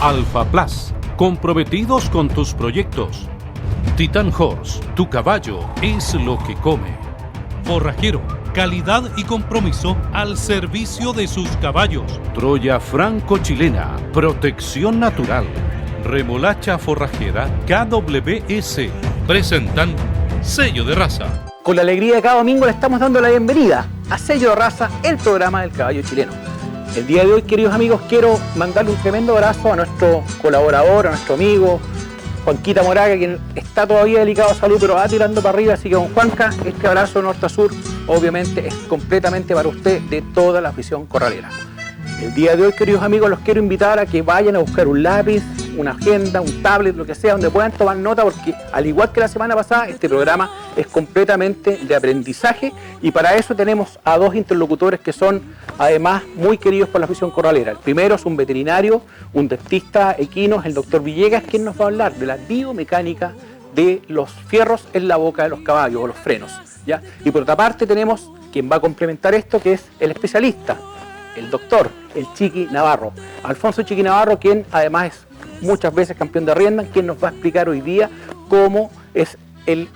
Alpha Plus, comprometidos con tus proyectos. Titan Horse, tu caballo es lo que come. Forrajero, calidad y compromiso al servicio de sus caballos. Troya franco-chilena, protección natural. Remolacha forrajera KWS. Presentan Sello de Raza. Con la alegría de cada domingo le estamos dando la bienvenida a Sello de Raza, el programa del caballo chileno. El día de hoy, queridos amigos, quiero mandarle un tremendo abrazo a nuestro colaborador, a nuestro amigo Juanquita Moraga, quien está todavía delicado de salud, pero va tirando para arriba. Así que, don Juanca, este abrazo de norte a sur, obviamente, es completamente para usted, de toda la afición corralera. El día de hoy, queridos amigos, los quiero invitar a que vayan a buscar un lápiz, una agenda, un tablet, lo que sea, donde puedan tomar nota, porque al igual que la semana pasada, este programa es completamente de aprendizaje, y para eso tenemos a dos interlocutores que son, además, muy queridos por la afición corralera. El primero es un veterinario, un dentista equino, el doctor Villegas, quien nos va a hablar de la biomecánica de los fierros en la boca de los caballos, o los frenos, ¿ya? Y por otra parte tenemos quien va a complementar esto, que es el especialista, el doctor, el Chiqui Navarro, Alfonso Chiqui Navarro, quien además es muchas veces campeón de rienda, quien nos va a explicar hoy día cómo es el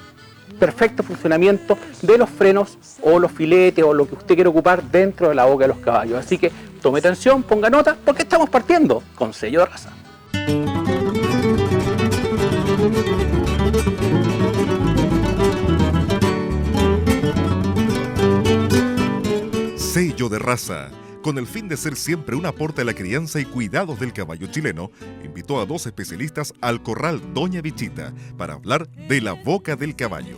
perfecto funcionamiento de los frenos o los filetes o lo que usted quiere ocupar dentro de la boca de los caballos. Así que tome atención, ponga nota, porque estamos partiendo con Sello de Raza. Sello de Raza, con el fin de ser siempre un aporte a la crianza y cuidados del caballo chileno, invitó a dos especialistas al corral Doña Bichita para hablar de la boca del caballo.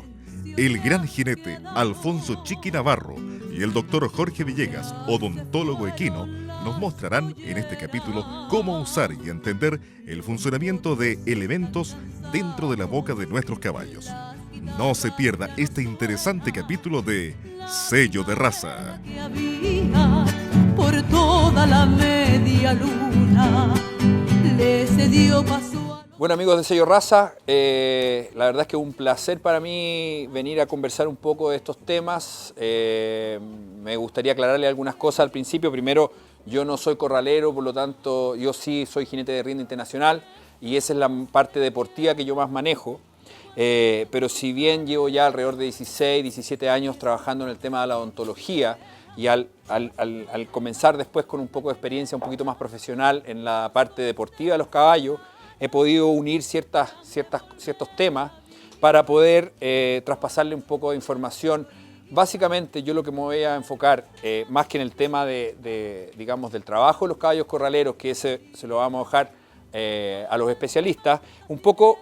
El gran jinete Alfonso Chiqui Navarro y el doctor Jorge Villegas, odontólogo equino, nos mostrarán en este capítulo cómo usar y entender el funcionamiento de elementos dentro de la boca de nuestros caballos. No se pierda este interesante capítulo de Sello de Raza. Por toda la media luna le cedió paso. Bueno, amigos de Sello Raza, la verdad es que es un placer para mí venir a conversar un poco de estos temas. Me gustaría aclararle algunas cosas al principio. Primero, yo no soy corralero, por lo tanto, yo sí soy jinete de rienda internacional y esa es la parte deportiva que yo más manejo. Pero si bien llevo ya alrededor de 16, 17 años trabajando en el tema de la odontología, y al comenzar después con un poco de experiencia un poquito más profesional en la parte deportiva de los caballos, he podido unir ciertos temas para poder traspasarle un poco de información. Básicamente yo lo que me voy a enfocar, más que en el tema digamos, del trabajo de los caballos corraleros, que ese se lo vamos a dejar a los especialistas,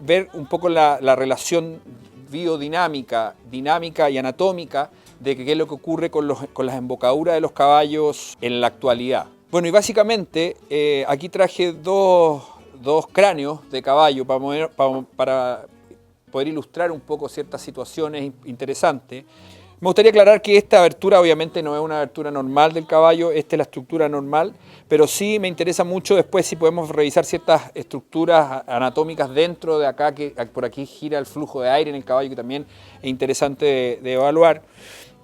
ver un poco la relación biodinámica, dinámica y anatómica de qué es lo que ocurre con las embocaduras de los caballos en la actualidad. Bueno, y básicamente aquí traje dos cráneos de caballo para poder ilustrar un poco ciertas situaciones interesantes. Me gustaría aclarar que esta abertura obviamente no es una abertura normal del caballo, esta es la estructura normal, pero sí me interesa mucho después si podemos revisar ciertas estructuras anatómicas dentro de acá, que por aquí gira el flujo de aire en el caballo, que también es interesante de evaluar,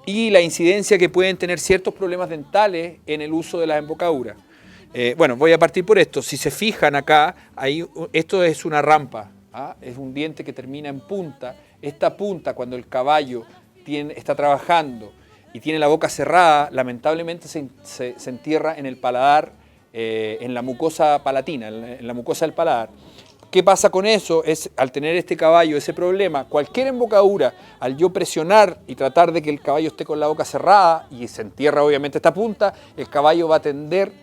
y la incidencia que pueden tener ciertos problemas dentales en el uso de las embocaduras. Bueno, voy a partir por esto. Si se fijan acá, esto es una rampa, ¿ah? Es un diente que termina en punta. Esta punta, cuando el caballo está trabajando y tiene la boca cerrada, lamentablemente se entierra en el paladar, en la mucosa palatina, en la mucosa del paladar. ¿Qué pasa con eso? Al tener este caballo ese problema, cualquier embocadura, al yo presionar y tratar de que el caballo esté con la boca cerrada y se entierra obviamente esta punta, el caballo va a tender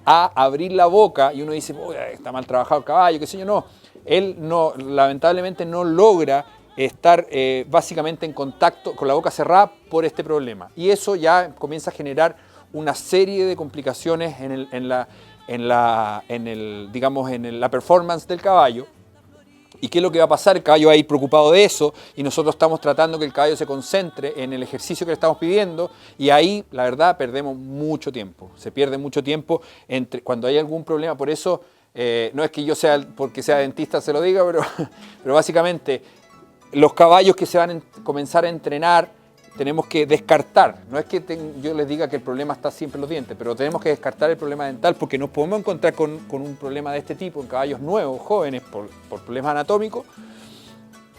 a abrir la boca y uno dice, está mal trabajado el caballo, qué sé yo, no. Él lamentablemente no logra estar básicamente en contacto con la boca cerrada por este problema. Y eso ya comienza a generar una serie de complicaciones en la performance del caballo. ¿Y qué es lo que va a pasar? El caballo va a ir preocupado de eso y nosotros estamos tratando que el caballo se concentre en el ejercicio que le estamos pidiendo y ahí, la verdad, perdemos mucho tiempo. Se pierde mucho tiempo cuando hay algún problema. Por eso, no es que yo porque sea dentista se lo diga, pero básicamente los caballos que se van a comenzar a entrenar tenemos que descartar, no es que yo les diga que el problema está siempre en los dientes, pero tenemos que descartar el problema dental porque nos podemos encontrar con un problema de este tipo en caballos nuevos, jóvenes, por problemas anatómicos,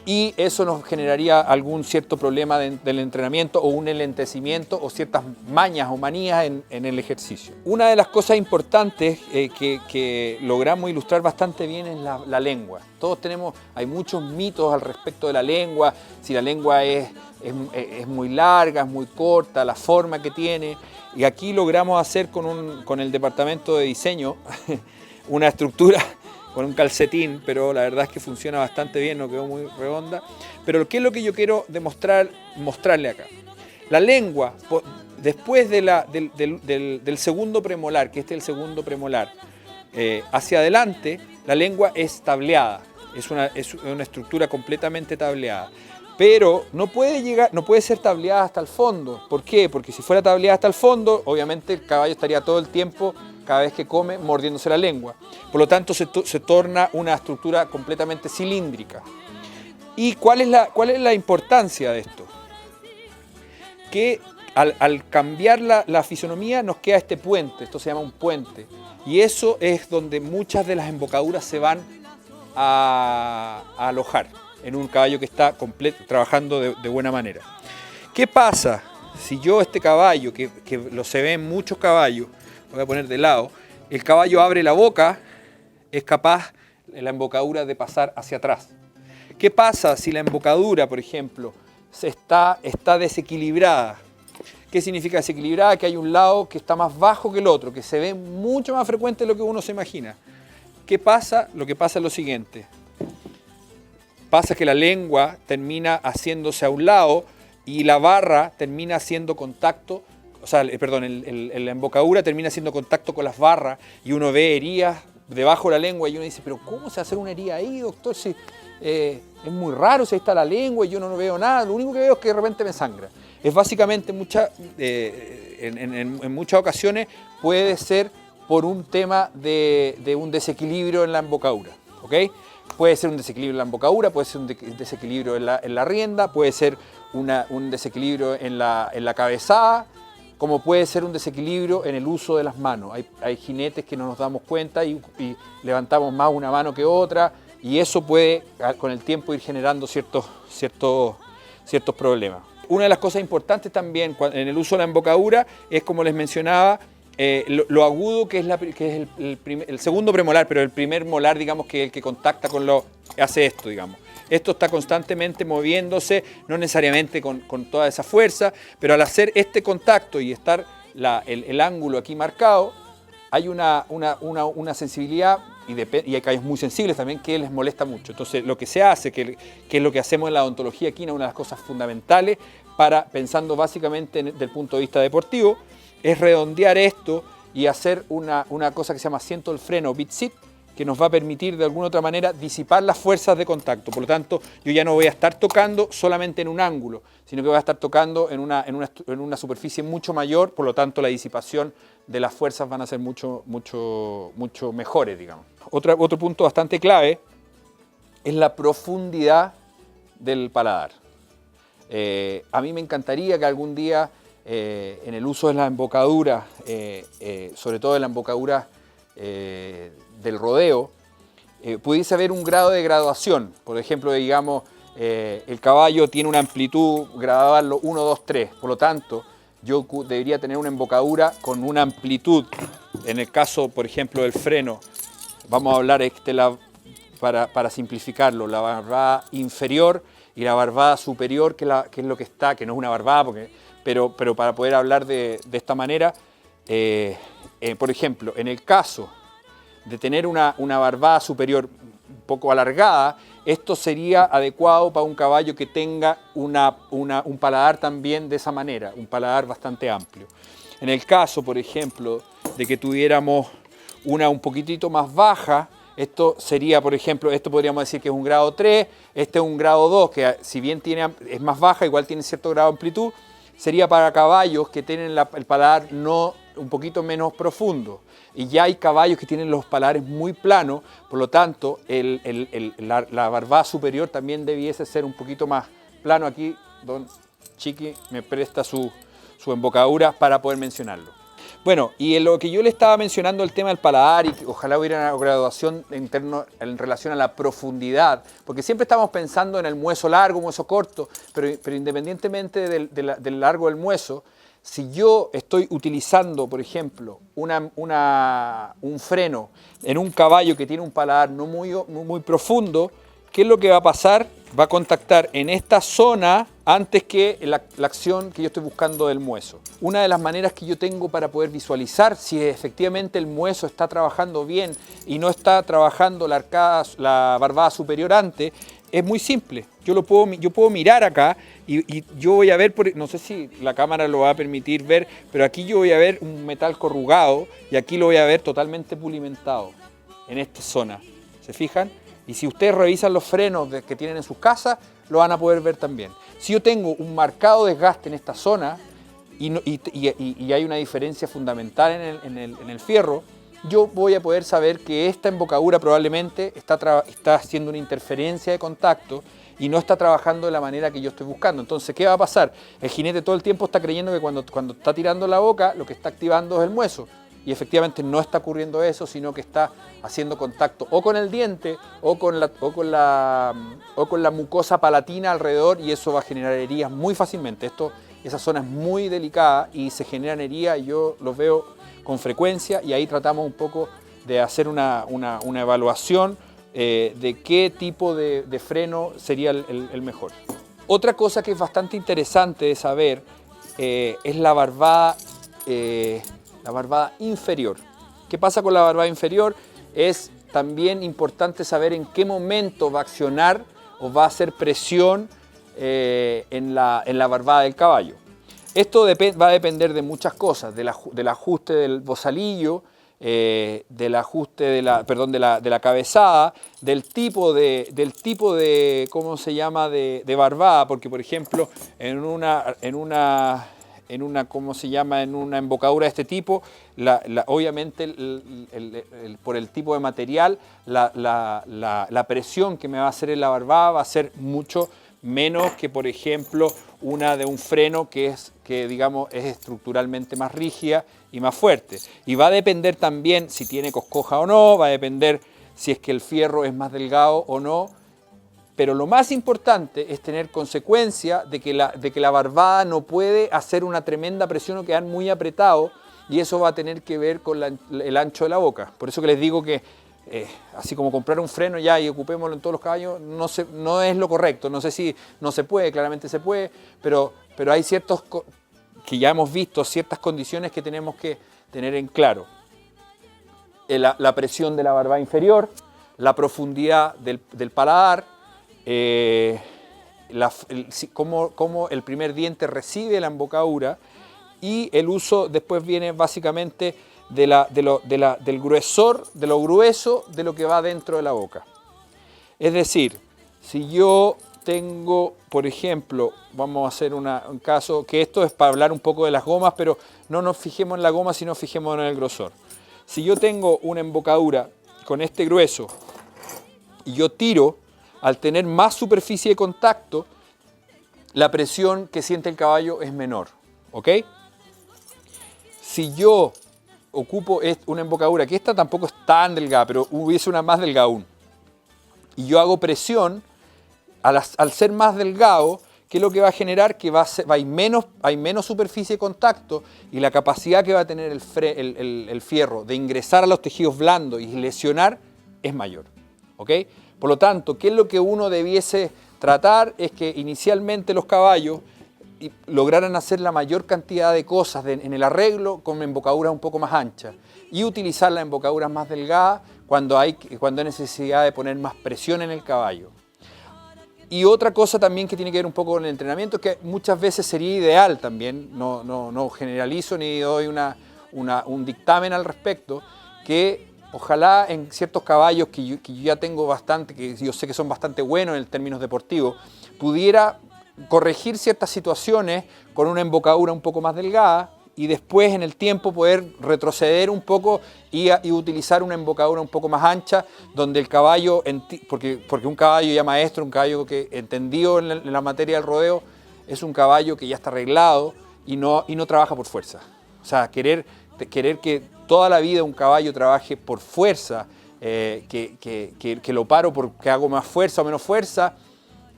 y eso nos generaría algún cierto problema del entrenamiento o un enlentecimiento o ciertas mañas o manías en el ejercicio. Una de las cosas importantes que logramos ilustrar bastante bien es la lengua. Hay muchos mitos al respecto de la lengua, si la lengua es muy larga, es muy corta, la forma que tiene, y aquí logramos hacer con el departamento de diseño una estructura con un calcetín, pero la verdad es que funciona bastante bien, no quedó muy redonda. Pero ¿qué es lo que yo quiero mostrarle acá? La lengua, después del segundo premolar, que este es el segundo premolar, hacia adelante, la lengua es tableada, es una estructura completamente tableada. Pero no puede ser tableada hasta el fondo. ¿Por qué? Porque si fuera tableada hasta el fondo, obviamente el caballo estaría todo el tiempo, cada vez que come, mordiéndose la lengua. Por lo tanto, se torna una estructura completamente cilíndrica. ¿Y cuál es la importancia de esto? Que al cambiar la fisonomía nos queda este puente, esto se llama un puente. Y eso es donde muchas de las embocaduras se van a alojar en un caballo que está trabajando de buena manera. ¿Qué pasa si yo este caballo, que se ve en muchos caballos, voy a poner de lado, el caballo abre la boca, es capaz la embocadura de pasar hacia atrás? ¿Qué pasa si la embocadura, por ejemplo, está desequilibrada? ¿Qué significa desequilibrada? Que hay un lado que está más bajo que el otro, que se ve mucho más frecuente de lo que uno se imagina. ¿Qué pasa? Lo que pasa es lo siguiente. Pasa que la lengua termina haciéndose a un lado y la barra termina haciendo contacto, la embocadura termina haciendo contacto con las barras y uno ve heridas debajo de la lengua y uno dice, pero ¿cómo se hace una herida ahí, doctor? Si, es muy raro, si ahí está la lengua y yo no veo nada, lo único que veo es que de repente me sangra. Es básicamente en muchas ocasiones puede ser por un tema de un desequilibrio en la embocadura, ¿ok? Puede ser un desequilibrio en la embocadura, puede ser un desequilibrio en la rienda, puede ser un desequilibrio en la cabezada, como puede ser un desequilibrio en el uso de las manos. Hay jinetes que no nos damos cuenta y levantamos más una mano que otra, y eso puede con el tiempo ir generando ciertos problemas. Una de las cosas importantes también en el uso de la embocadura es, como les mencionaba, lo agudo que es el segundo premolar, pero el primer molar, digamos, que es el que contacta hace esto, digamos. Esto está constantemente moviéndose, no necesariamente con toda esa fuerza, pero al hacer este contacto y estar el ángulo aquí marcado, hay una sensibilidad, y hay caballos muy sensibles también, que les molesta mucho. Entonces, lo que se hace, que es lo que hacemos en la odontología equina, una de las cosas fundamentales, pensando básicamente desde el punto de vista deportivo, es redondear esto y hacer una cosa que se llama asiento del freno, bit sit, que nos va a permitir de alguna otra manera disipar las fuerzas de contacto. Por lo tanto, yo ya no voy a estar tocando solamente en un ángulo, sino que voy a estar tocando en una superficie mucho mayor, por lo tanto la disipación de las fuerzas van a ser mucho mejores, digamos. Otro punto bastante clave es la profundidad del paladar. A mí me encantaría que algún día en el uso de la embocadura, sobre todo de la embocadura del rodeo, pudiese haber un grado de graduación. Por ejemplo, digamos, el caballo tiene una amplitud, graduarlo 1, 2, 3. Por lo tanto, yo debería tener una embocadura con una amplitud. En el caso, por ejemplo, del freno, vamos a hablar para simplificarlo, la barbada inferior y la barbada superior, que es lo que está, que no es una barbada, pero para poder hablar de esta manera, por ejemplo, en el caso de tener una barbada superior un poco alargada, esto sería adecuado para un caballo que tenga un paladar también de esa manera, un paladar bastante amplio. En el caso, por ejemplo, de que tuviéramos una un poquitito más baja, esto sería, por ejemplo, esto podríamos decir que es un grado 3, este es un grado 2, que si bien es más baja, igual tiene cierto grado de amplitud, sería para caballos que tienen el paladar un poquito menos profundo. Y ya hay caballos que tienen los paladares muy planos, por lo tanto, la barbada superior también debiese ser un poquito más plano aquí, Chiqui me presta su embocadura para poder mencionarlo. Bueno, y en lo que yo le estaba mencionando el tema del paladar y que ojalá hubiera una graduación en relación a la profundidad, porque siempre estamos pensando en el mueso largo, mueso corto, pero independientemente del largo del mueso, si yo estoy utilizando, por ejemplo, un freno en un caballo que tiene un paladar no muy profundo, ¿qué es lo que va a pasar? Va a contactar en esta zona antes que la acción que yo estoy buscando del mueso. Una de las maneras que yo tengo para poder visualizar si efectivamente el mueso está trabajando bien y no está trabajando la barbada superior antes, es muy simple. Yo puedo mirar acá y yo voy a ver, no sé si la cámara lo va a permitir ver, pero aquí yo voy a ver un metal corrugado y aquí lo voy a ver totalmente pulimentado en esta zona. ¿Se fijan? Y si ustedes revisan los frenos que tienen en sus casas, lo van a poder ver también. Si yo tengo un marcado desgaste en esta zona y hay una diferencia fundamental en el fierro, yo voy a poder saber que esta embocadura probablemente está haciendo una interferencia de contacto y no está trabajando de la manera que yo estoy buscando. Entonces, ¿qué va a pasar? El jinete todo el tiempo está creyendo que cuando está tirando la boca, lo que está activando es el mueso. Y efectivamente no está ocurriendo eso, sino que está haciendo contacto o con el diente o con la mucosa palatina alrededor, y eso va a generar heridas muy fácilmente. Esa zona es muy delicada y se generan heridas, y yo los veo con frecuencia, y ahí tratamos un poco de hacer una evaluación de qué tipo de freno sería el mejor. Otra cosa que es bastante interesante de saber es la barbada inferior. ¿Qué pasa con la barbada inferior? Es también importante saber en qué momento va a accionar o va a hacer presión en la barbada del caballo. Esto va a depender de muchas cosas, del ajuste del bozalillo, del ajuste de la cabezada, del tipo de ¿cómo se llama?, de barbada, porque por ejemplo en una ¿cómo se llama?, en una embocadura de este tipo, obviamente por el tipo de material, la presión que me va a hacer en la barbada va a ser mucho menos que, por ejemplo, una de un freno que digamos es estructuralmente más rígida y más fuerte. Y va a depender también si tiene coscoja o no, va a depender si es que el fierro es más delgado o no. Pero lo más importante es tener consecuencia de que la barbada no puede hacer una tremenda presión o quedar muy apretado, y eso va a tener que ver con el ancho de la boca. Por eso que les digo que así como comprar un freno ya y ocupémoslo en todos los caballos, no es lo correcto. No sé si no se puede, claramente se puede, pero hay ciertos, que ya hemos visto, ciertas condiciones que tenemos que tener en claro. La presión de la barbada inferior, la profundidad del paladar, cómo el primer diente recibe la embocadura, y el uso después viene básicamente del gruesor, de lo grueso de lo que va dentro de la boca. Es decir, si yo tengo, por ejemplo, vamos a hacer un caso, que esto es para hablar un poco de las gomas, pero no nos fijemos en la goma, sino fijémonos en el grosor. Si yo tengo una embocadura con este grueso y yo tiro, al tener más superficie de contacto, la presión que siente el caballo es menor, ¿ok? Si yo ocupo una embocadura, que esta tampoco es tan delgada, pero hubiese una más delgada aún, y yo hago presión, al ser más delgado, ¿qué es lo que va a generar? Que hay menos superficie de contacto, y la capacidad que va a tener el fierro de ingresar a los tejidos blandos y lesionar es mayor, ¿ok? Por lo tanto, ¿qué es lo que uno debiese tratar? Es que inicialmente los caballos lograran hacer la mayor cantidad de cosas en el arreglo con embocaduras un poco más anchas, y utilizar las embocaduras más delgadas cuando hay necesidad de poner más presión en el caballo. Y otra cosa también que tiene que ver un poco con el entrenamiento, que muchas veces sería ideal también, no generalizo ni doy un dictamen al respecto, que ojalá en ciertos caballos que yo ya tengo bastante, que yo sé que son bastante buenos en términos deportivos, pudiera corregir ciertas situaciones con una embocadura un poco más delgada, y después en el tiempo poder retroceder un poco y utilizar una embocadura un poco más ancha, donde el caballo, porque un caballo ya maestro, un caballo que entendido en la materia del rodeo, es un caballo que ya está arreglado y no trabaja por fuerza. O sea, querer que toda la vida un caballo trabaje por fuerza, que lo paro porque hago más fuerza o menos fuerza,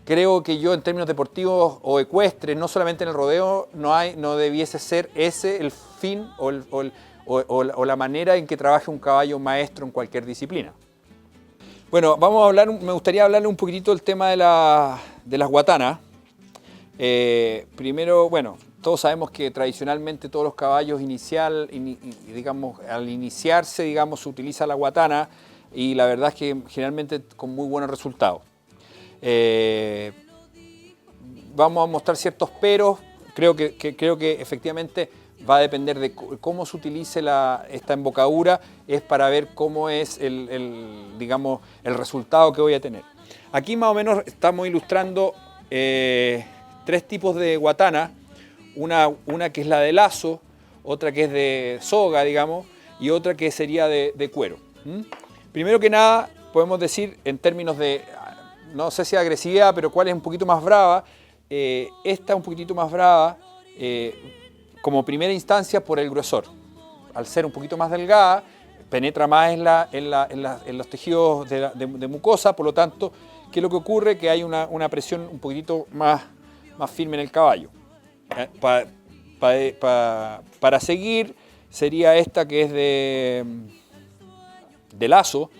creo que yo en términos deportivos o ecuestres, no solamente en el rodeo, no debiese ser ese el fin o la manera en que trabaje un caballo maestro en cualquier disciplina. Bueno, me gustaría hablarle un poquitito del tema de las guatanas. Primero, bueno, todos sabemos que tradicionalmente todos los caballos al iniciarse, digamos, se utiliza la guatana y la verdad es que generalmente con muy buenos resultados. Vamos a mostrar ciertos peros. Creo que efectivamente va a depender de cómo se utilice esta embocadura, es para ver cómo es el resultado que voy a tener. Aquí más o menos estamos ilustrando 3 tipos de guatana, una que es la de lazo, otra que es de soga, digamos, y otra que sería de cuero. Primero que nada, podemos decir en términos de, no sé si agresividad, pero cuál es un poquito más brava. Esta es un poquitito más brava, como primera instancia por el gruesor. Al ser un poquito más delgada, penetra más en los tejidos de mucosa, por lo tanto, ¿qué es lo que ocurre? Que hay una presión un poquitito más firme en el caballo. Para seguir, sería esta que es de lazo,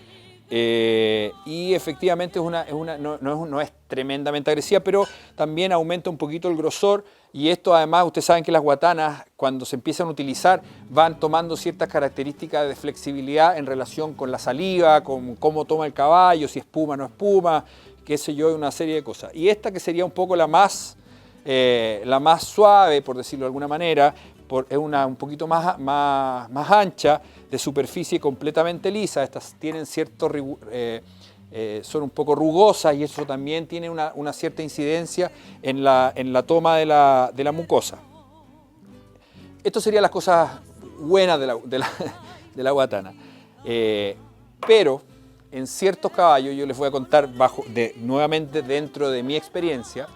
y efectivamente no es tremendamente agresiva, pero también aumenta un poquito el grosor, y esto además ustedes saben que las guatanas cuando se empiezan a utilizar van tomando ciertas características de flexibilidad en relación con la saliva, con cómo toma el caballo, si espuma o no espuma, qué sé yo, una serie de cosas. Y esta que sería un poco la más suave, por decirlo de alguna manera, es un poquito más ancha, de superficie completamente lisa. Estas tienen son un poco rugosas y eso también tiene una cierta incidencia en la toma de la mucosa. Esto serían las cosas buenas de la guatana. Pero en ciertos caballos, yo les voy a contar nuevamente dentro de mi experiencia,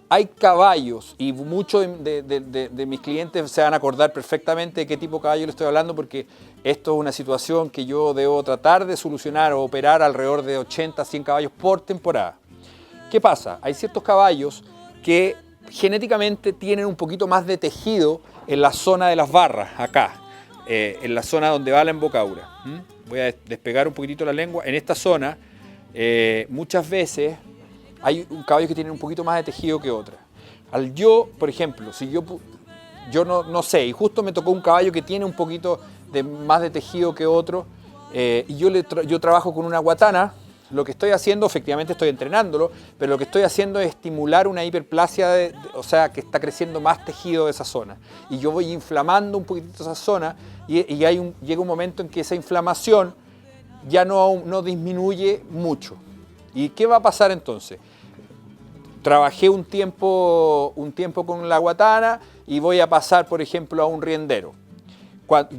hay caballos, y muchos de mis clientes se van a acordar perfectamente de qué tipo de caballo les estoy hablando, porque esto es una situación que yo debo tratar de solucionar o operar alrededor de 80 a 100 caballos por temporada. ¿Qué pasa? Hay ciertos caballos que genéticamente tienen un poquito más de tejido en la zona de las barras, acá, en la zona donde va la embocadura. Voy a despegar un poquitito la lengua. En esta zona, muchas veces hay un caballo que tiene un poquito más de tejido que otra. Por ejemplo, si yo no sé, y justo me tocó un caballo que tiene un poquito más de tejido que otro, y yo trabajo con una guatana, lo que estoy haciendo, efectivamente estoy entrenándolo, pero lo que estoy haciendo es estimular una hiperplasia, o sea, que está creciendo más tejido de esa zona. Y yo voy inflamando un poquitito esa zona, y llega un momento en que esa inflamación ya no disminuye mucho. ¿Y qué va a pasar entonces? Trabajé un tiempo con la guatana y voy a pasar, por ejemplo, a un riendero.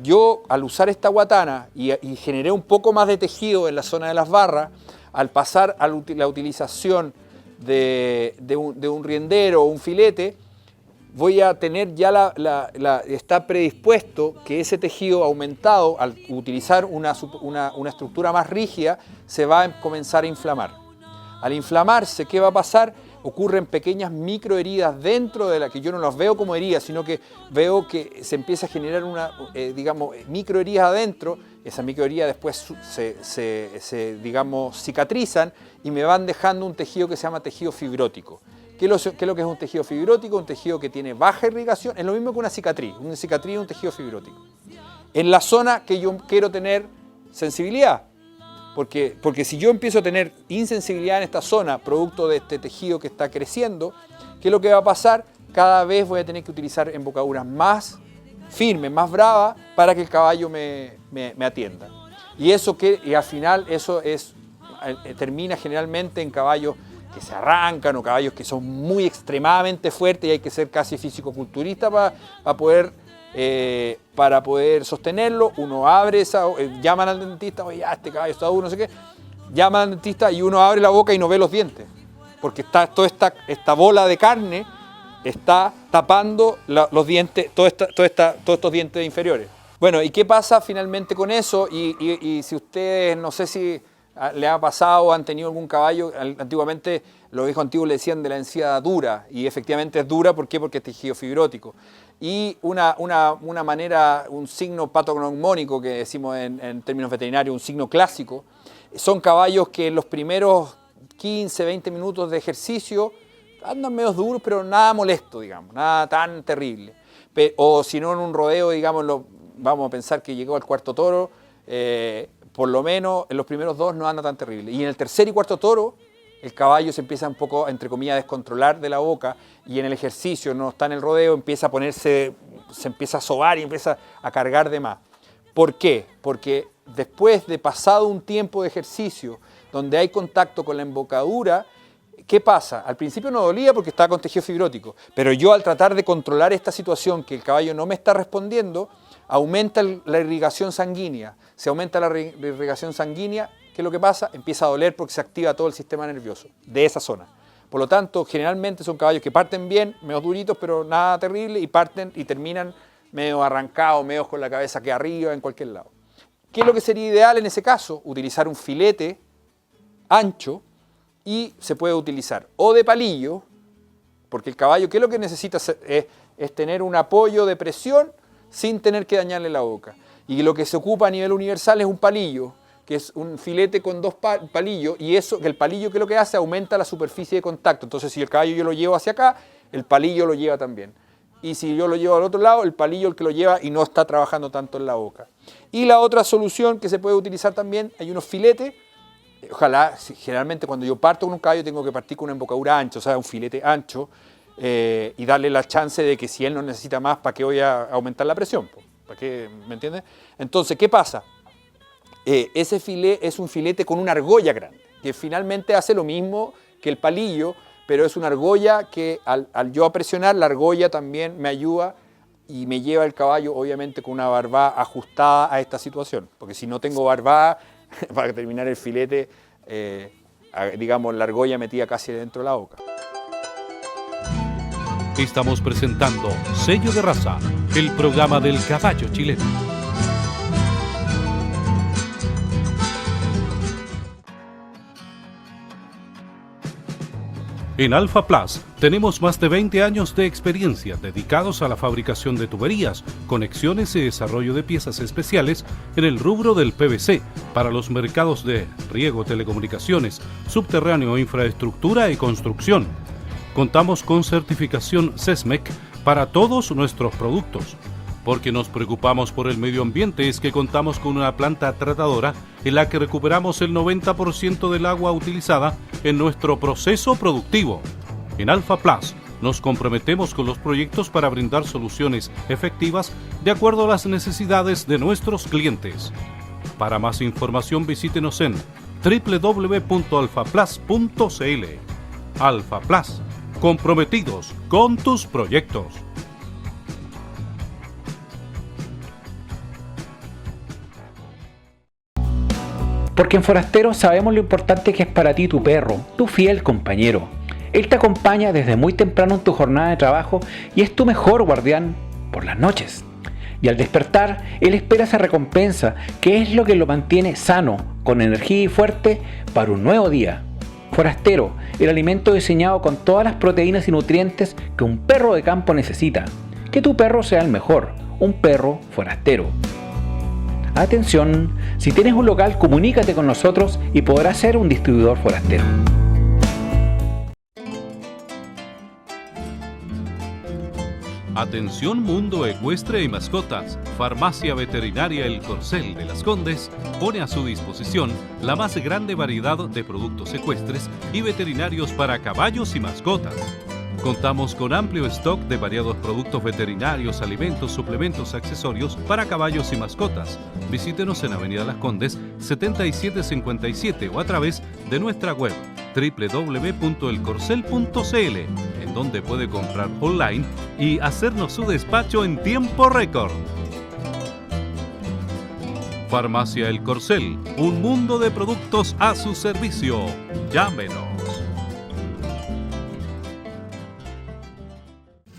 Yo, al usar esta guatana y generé un poco más de tejido en la zona de las barras, al pasar a la utilización de un riendero o un filete, voy a tener ya está predispuesto que ese tejido aumentado, al utilizar una estructura más rígida, se va a comenzar a inflamar. Al inflamarse, ¿qué va a pasar? Ocurren pequeñas microheridas dentro de la que yo no las veo como heridas, sino que veo que se empieza a generar microheridas adentro. Esas microheridas después se cicatrizan y me van dejando un tejido que se llama tejido fibrótico. ¿Qué es lo que es un tejido fibrótico? Un tejido que tiene baja irrigación, es lo mismo que una cicatriz. Una cicatriz es un tejido fibrótico. En la zona que yo quiero tener sensibilidad. Porque si yo empiezo a tener insensibilidad en esta zona, producto de este tejido que está creciendo, ¿qué es lo que va a pasar? Cada vez voy a tener que utilizar embocaduras más firmes, más bravas, para que el caballo me atienda. Y al final eso termina generalmente en caballos que se arrancan o caballos que son muy extremadamente fuertes y hay que ser casi fisicoculturista para poder sostenerlo. Uno abre llaman al dentista, oye, este caballo está duro, no sé qué. Llaman al dentista y uno abre la boca y no ve los dientes. Porque está toda esta bola de carne está tapando los dientes, todos estos dientes inferiores. Bueno, ¿y qué pasa finalmente con eso? Y si ustedes, no sé si le ha pasado o han tenido algún caballo, antiguamente los viejos antiguos le decían de la encía dura, y efectivamente es dura, ¿por qué? Porque es tejido fibrótico. Y una manera, un signo patognomónico que decimos en términos veterinarios, un signo clásico, son caballos que en los primeros 15, 20 minutos de ejercicio andan medio duros, pero nada molesto, digamos, nada tan terrible. O si no en un rodeo, digamos, vamos a pensar que llegó al cuarto toro, por lo menos en los primeros 2 no anda tan terrible. Y en el tercer y cuarto toro, el caballo se empieza un poco, entre comillas, a descontrolar de la boca, y en el ejercicio, no está en el rodeo, empieza a ponerse, se empieza a sobar y empieza a cargar de más. ¿Por qué? Porque después de pasado un tiempo de ejercicio, donde hay contacto con la embocadura, ¿qué pasa? Al principio no dolía porque estaba con tejido fibrótico, pero yo al tratar de controlar esta situación, que el caballo no me está respondiendo, aumenta la irrigación sanguínea. Se aumenta la irrigación sanguínea, ¿qué es lo que pasa? Empieza a doler porque se activa todo el sistema nervioso de esa zona. Por lo tanto, generalmente son caballos que parten bien, medio duritos, pero nada terrible, y parten y terminan medio arrancados, medio con la cabeza que arriba, en cualquier lado. ¿Qué es lo que sería ideal en ese caso? Utilizar un filete ancho, y se puede utilizar o de palillo, porque el caballo, ¿qué es lo que necesita? Es tener un apoyo de presión sin tener que dañarle la boca. Y lo que se ocupa a nivel universal es un palillo, que es un filete con 2 palillos, y eso, que el palillo, ¿qué es lo que hace? Aumenta la superficie de contacto. Entonces, si el caballo yo lo llevo hacia acá, el palillo lo lleva también. Y si yo lo llevo al otro lado, el palillo el que lo lleva y no está trabajando tanto en la boca. Y la otra solución que se puede utilizar también, hay unos filetes. Ojalá, generalmente cuando yo parto con un caballo tengo que partir con una embocadura ancha, o sea, un filete ancho, y darle la chance de que si él no necesita más, ¿para qué voy a aumentar la presión? ¿Para qué? ¿Me entiendes? Entonces, ¿qué pasa? Ese filete es un filete con una argolla grande, que finalmente hace lo mismo que el palillo, pero es una argolla que al yo presionar, la argolla también me ayuda y me lleva el caballo, obviamente, con una barbada ajustada a esta situación, porque si no tengo barbada, para terminar el filete, digamos, la argolla metida casi dentro de la boca. Estamos presentando Sello de Raza, el programa del caballo chileno. En Alfa Plus tenemos más de 20 años de experiencia dedicados a la fabricación de tuberías, conexiones y desarrollo de piezas especiales en el rubro del PVC para los mercados de riego, telecomunicaciones, subterráneo, infraestructura y construcción. Contamos con certificación SESMEC para todos nuestros productos. Porque nos preocupamos por el medio ambiente es que contamos con una planta tratadora en la que recuperamos el 90% del agua utilizada en nuestro proceso productivo. En Alfa Plus nos comprometemos con los proyectos para brindar soluciones efectivas de acuerdo a las necesidades de nuestros clientes. Para más información visítenos en www.alfaplus.cl. Alfa Plus, comprometidos con tus proyectos. Porque en Forastero sabemos lo importante que es para ti tu perro, tu fiel compañero. Él te acompaña desde muy temprano en tu jornada de trabajo y es tu mejor guardián por las noches. Y al despertar, él espera esa recompensa, que es lo que lo mantiene sano, con energía y fuerte para un nuevo día. Forastero, el alimento diseñado con todas las proteínas y nutrientes que un perro de campo necesita. Que tu perro sea el mejor, un perro forastero. Atención, si tienes un local, comunícate con nosotros y podrás ser un distribuidor forastero. Atención mundo ecuestre y mascotas. Farmacia Veterinaria El Corcel de Las Condes pone a su disposición la más grande variedad de productos ecuestres y veterinarios para caballos y mascotas. Contamos con amplio stock de variados productos veterinarios, alimentos, suplementos, accesorios para caballos y mascotas. Visítenos en Avenida Las Condes 7757 o a través de nuestra web www.elcorcel.cl, en donde puede comprar online y hacernos su despacho en tiempo récord. Farmacia El Corcel, un mundo de productos a su servicio. Llámenos.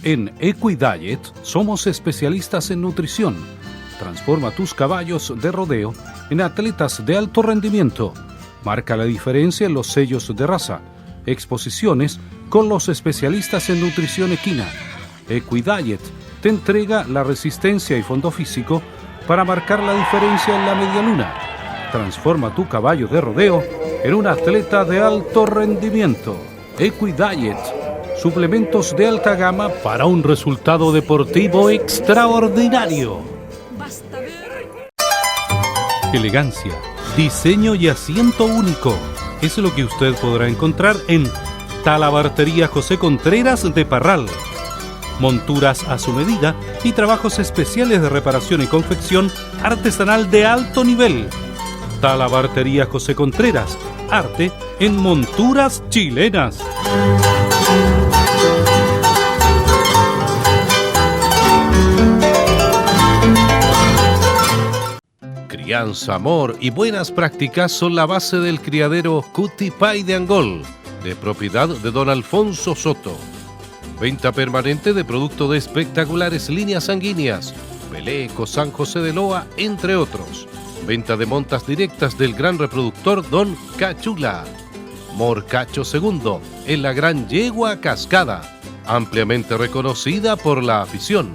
En Equidiet somos especialistas en nutrición. Transforma tus caballos de rodeo en atletas de alto rendimiento. Marca la diferencia en los sellos de raza. Exposiciones con los especialistas en nutrición equina. Equidiet te entrega la resistencia y fondo físico para marcar la diferencia en la medialuna. Transforma tu caballo de rodeo en un atleta de alto rendimiento. Equidiet, suplementos de alta gama para un resultado deportivo extraordinario. Elegancia, diseño y asiento único es lo que usted podrá encontrar en Talabartería José Contreras de Parral. Monturas a su medida y trabajos especiales de reparación y confección artesanal de alto nivel. Talabartería José Contreras, arte en monturas chilenas. Crianza, amor y buenas prácticas son la base del criadero Cutipay de Angol, de propiedad de don Alfonso Soto. Venta permanente de productos de espectaculares líneas sanguíneas, Peleco, San José de Loa, entre otros. Venta de montas directas del gran reproductor Don Cachula. Morcacho II, en la Gran Yegua Cascada, ampliamente reconocida por la afición.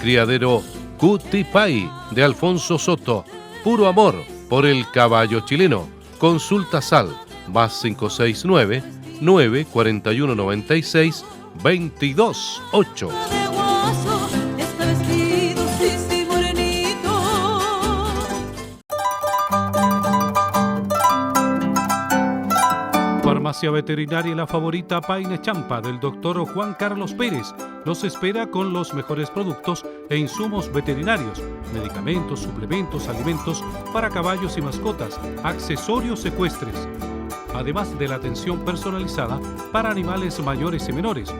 Criadero Cutipay de Alfonso Soto, puro amor por el caballo chileno. Consulta Sal, más 569 941 96 22-8. Farmacia Veterinaria La Favorita Paine Champa del Dr. Juan Carlos Pérez los espera con los mejores productos e insumos veterinarios, medicamentos, suplementos, alimentos para caballos y mascotas, accesorios ecuestres, además de la atención personalizada para animales mayores y menores.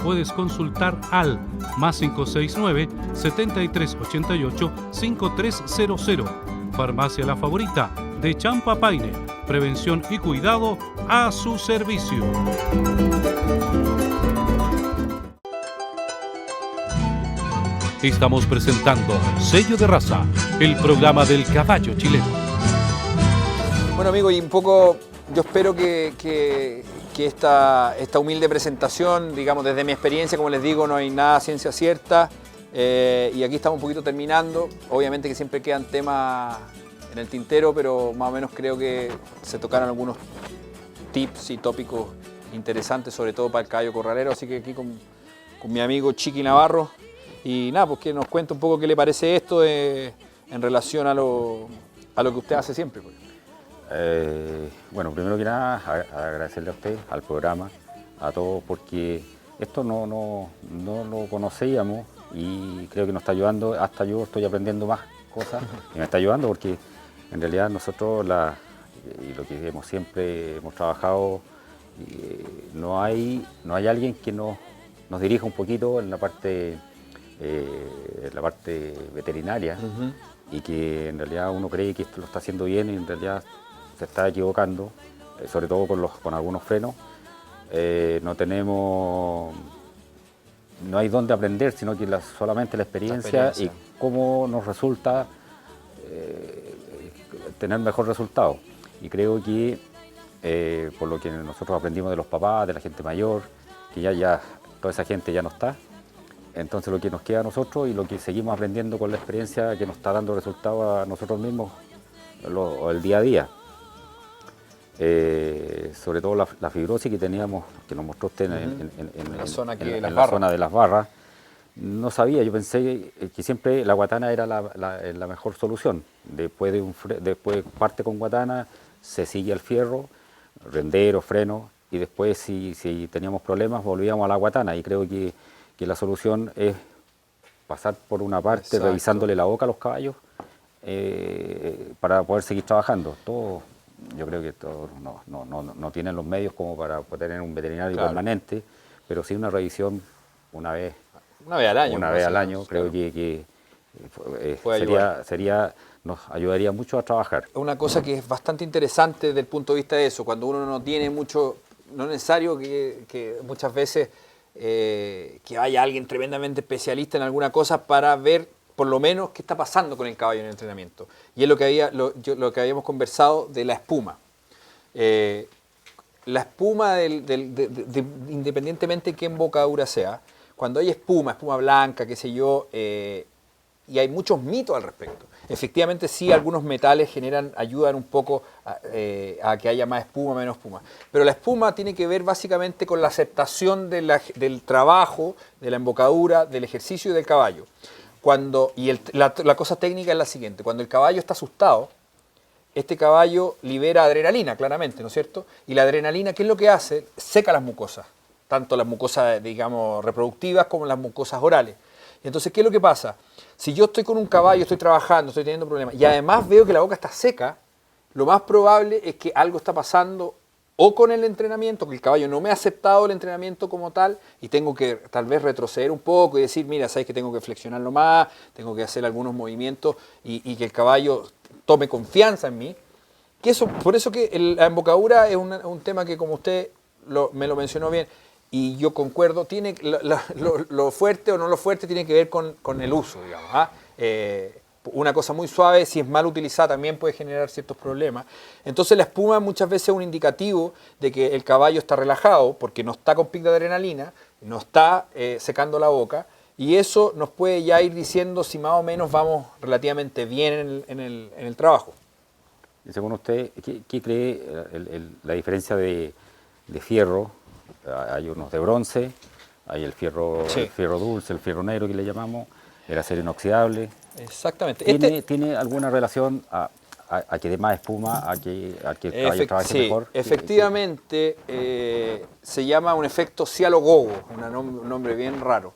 Puedes consultar al más 569 7388 5300. Farmacia La Favorita de Champa Paine. Prevención y cuidado a su servicio. Estamos presentando Sello de Raza, el programa del caballo chileno. Bueno, amigo, y un poco yo espero que esta humilde presentación, digamos, desde mi experiencia, como les digo, no hay nada ciencia cierta, y aquí estamos un poquito terminando. Obviamente que siempre quedan temas en el tintero, pero más o menos creo que se tocaron algunos tips y tópicos interesantes, sobre todo para el caballo corralero, así que aquí con mi amigo Chiqui Navarro, y nada, pues que nos cuente un poco qué le parece esto en relación a lo que usted hace siempre. Pues. Bueno, primero que nada, agradecerle a usted, al programa, a todos, porque esto no lo conocíamos y creo que nos está ayudando. Hasta yo estoy aprendiendo más cosas y me está ayudando porque en realidad nosotros, y lo que siempre hemos trabajado, no hay alguien que nos dirija un poquito en la parte veterinaria. Y que en realidad uno cree que esto lo está haciendo bien y en realidad se está equivocando, sobre todo con algunos frenos. No hay dónde aprender, sino que solamente la experiencia y cómo nos resulta tener mejor resultado. Y creo que por lo que nosotros aprendimos de los papás, de la gente mayor, que ya toda esa gente ya no está, entonces lo que nos queda a nosotros y lo que seguimos aprendiendo con la experiencia que nos está dando resultados a nosotros mismos el día a día. Sobre todo la fibrosis que teníamos, que nos mostró usted en la zona de las barras. No sabía, yo pensé que siempre la guatana era la mejor solución. Después parte con guatana, se sigue al fierro, rendero, freno, y después si teníamos problemas volvíamos a la guatana. Y creo que la solución es pasar por una parte revisándole la boca a los caballos para poder seguir trabajando. Yo creo que todos no tienen los medios como para poder tener un veterinario permanente, pero sí una revisión una vez al año, creo que nos ayudaría mucho a trabajar. Una cosa que es bastante interesante desde el punto de vista de eso, cuando uno no tiene mucho no es necesario que muchas veces que haya alguien tremendamente especialista en alguna cosa para ver por lo menos qué está pasando con el caballo en el entrenamiento. Y es lo que habíamos conversado de la espuma. La espuma, independientemente de qué embocadura sea, cuando hay espuma blanca, qué sé yo, y hay muchos mitos al respecto. Efectivamente sí, algunos metales ayudan un poco a que haya más espuma, menos espuma. Pero la espuma tiene que ver básicamente con la aceptación del trabajo, de la embocadura, del ejercicio del caballo. La cosa técnica es la siguiente: cuando el caballo está asustado, este caballo libera adrenalina, claramente, ¿no es cierto? Y la adrenalina, ¿qué es lo que hace? Seca las mucosas, tanto las mucosas, digamos, reproductivas como las mucosas orales. Entonces, ¿qué es lo que pasa? Si yo estoy con un caballo, estoy trabajando, estoy teniendo problemas, y además veo que la boca está seca, lo más probable es que algo está pasando o con el entrenamiento, que el caballo no me ha aceptado el entrenamiento como tal, y tengo que tal vez retroceder un poco y decir, mira, sabes que tengo que flexionarlo más, tengo que hacer algunos movimientos y que el caballo tome confianza en mí. Por eso que la embocadura es un tema que, como usted me lo mencionó bien, y yo concuerdo, tiene lo fuerte o no lo fuerte tiene que ver con el uso, digamos. Una cosa muy suave, si es mal utilizada, también puede generar ciertos problemas. Entonces la espuma muchas veces es un indicativo de que el caballo está relajado, porque no está con pic de adrenalina, no está secando la boca, y eso nos puede ya ir diciendo si más o menos vamos relativamente bien en el trabajo. Y según usted, ¿qué cree la diferencia de fierro? Hay unos de bronce, hay el fierro dulce, el fierro negro que le llamamos, el acero inoxidable. Exactamente. ¿Tiene alguna relación a que dé más espuma, a que el caballo trabaje mejor? Efectivamente, se llama un efecto cialo-gogo, un nombre bien raro,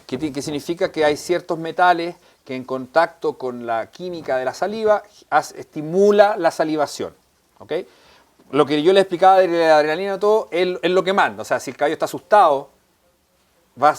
que significa que hay ciertos metales que en contacto con la química de la saliva estimula la salivación. ¿Okay? Lo que yo le explicaba de la adrenalina y todo es lo que manda. O sea, si el caballo está asustado, va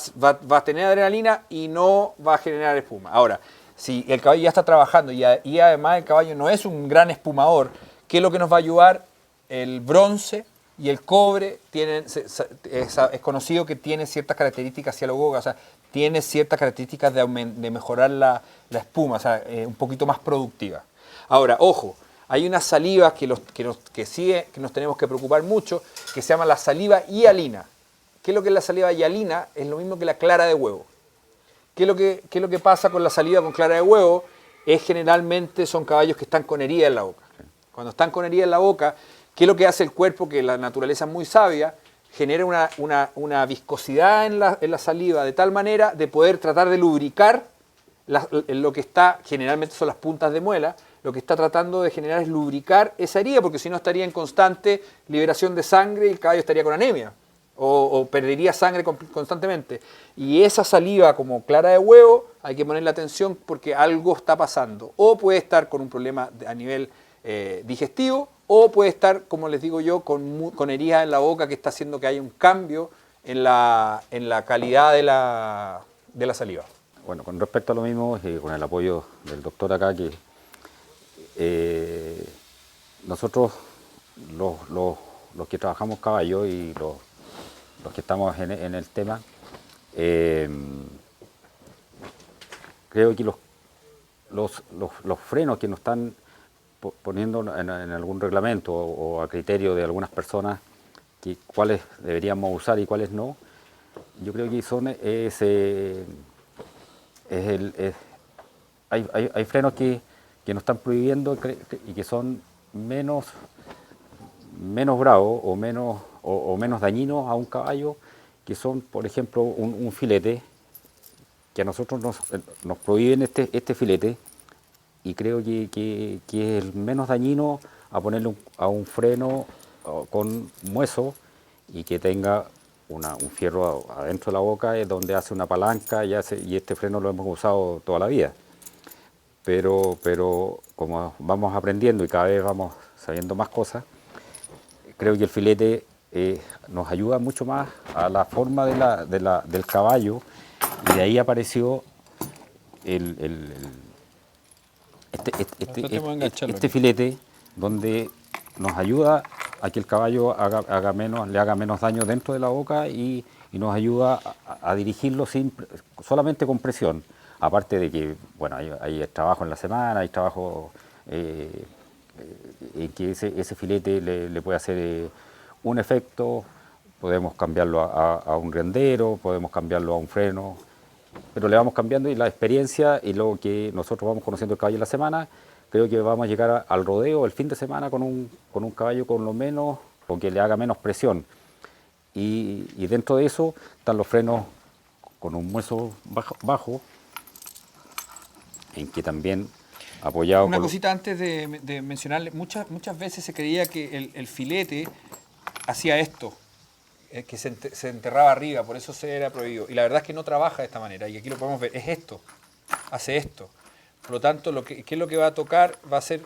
a tener adrenalina y no va a generar espuma. Ahora, si el caballo ya está trabajando y además el caballo no es un gran espumador, ¿qué es lo que nos va a ayudar? El bronce y el cobre es conocido que tiene ciertas características cialo-gogas, o sea, tiene ciertas características de mejorar la espuma, o sea, un poquito más productiva. Ahora, ojo, hay unas salivas que nos tenemos que preocupar mucho, que se llama la saliva hialina. ¿Qué es lo que es la saliva hialina? Es lo mismo que la clara de huevo. ¿Qué es lo que pasa con la saliva con clara de huevo? Generalmente son caballos que están con herida en la boca. Cuando están con herida en la boca, ¿qué es lo que hace el cuerpo? Que la naturaleza es muy sabia, genera una viscosidad en la saliva de tal manera de poder tratar de lubricar lo que está, generalmente son las puntas de muela, lo que está tratando de generar es lubricar esa herida, porque si no estaría en constante liberación de sangre y el caballo estaría con anemia o perdería sangre constantemente. Y esa saliva como clara de huevo hay que ponerle atención porque algo está pasando. O puede estar con un problema a nivel digestivo, o puede estar, como les digo yo, con heridas en la boca que está haciendo que haya un cambio en la calidad de la saliva. Bueno, con respecto a lo mismo, con el apoyo del doctor acá, que nosotros los que trabajamos caballo y los que estamos en el tema, creo que los frenos que nos están poniendo en algún reglamento o a criterio de algunas personas, que cuáles deberíamos usar y cuáles no, yo creo que son hay frenos que nos están prohibiendo y que son menos bravos o menos dañinos a un caballo, que son, por ejemplo, un filete, que a nosotros nos prohíben este filete, y creo que es el menos dañino a ponerle a un freno con mueso y que tenga un fierro adentro de la boca, donde hace una palanca y este freno lo hemos usado toda la vida. Pero como vamos aprendiendo y cada vez vamos sabiendo más cosas, creo que el filete nos ayuda mucho más a la forma del caballo, y de ahí apareció este filete, donde nos ayuda a que el caballo le haga menos daño dentro de la boca y nos ayuda a dirigirlo solamente con presión. Aparte de que, bueno, hay trabajo en la semana, hay trabajo en que ese filete le puede hacer un efecto, podemos cambiarlo a un riendero, podemos cambiarlo a un freno, pero le vamos cambiando y la experiencia y luego que nosotros vamos conociendo el caballo en la semana, creo que vamos a llegar al rodeo el fin de semana con un caballo con lo menos, o que le haga menos presión. Y dentro de eso están los frenos con un hueso bajo, en que también apoyado... Una cosita antes de mencionarle, muchas veces se creía que el filete hacía esto, que se enterraba arriba, por eso se era prohibido. Y la verdad es que no trabaja de esta manera, y aquí lo podemos ver, es esto, hace esto. Por lo tanto, ¿qué es lo que va a tocar? Va a ser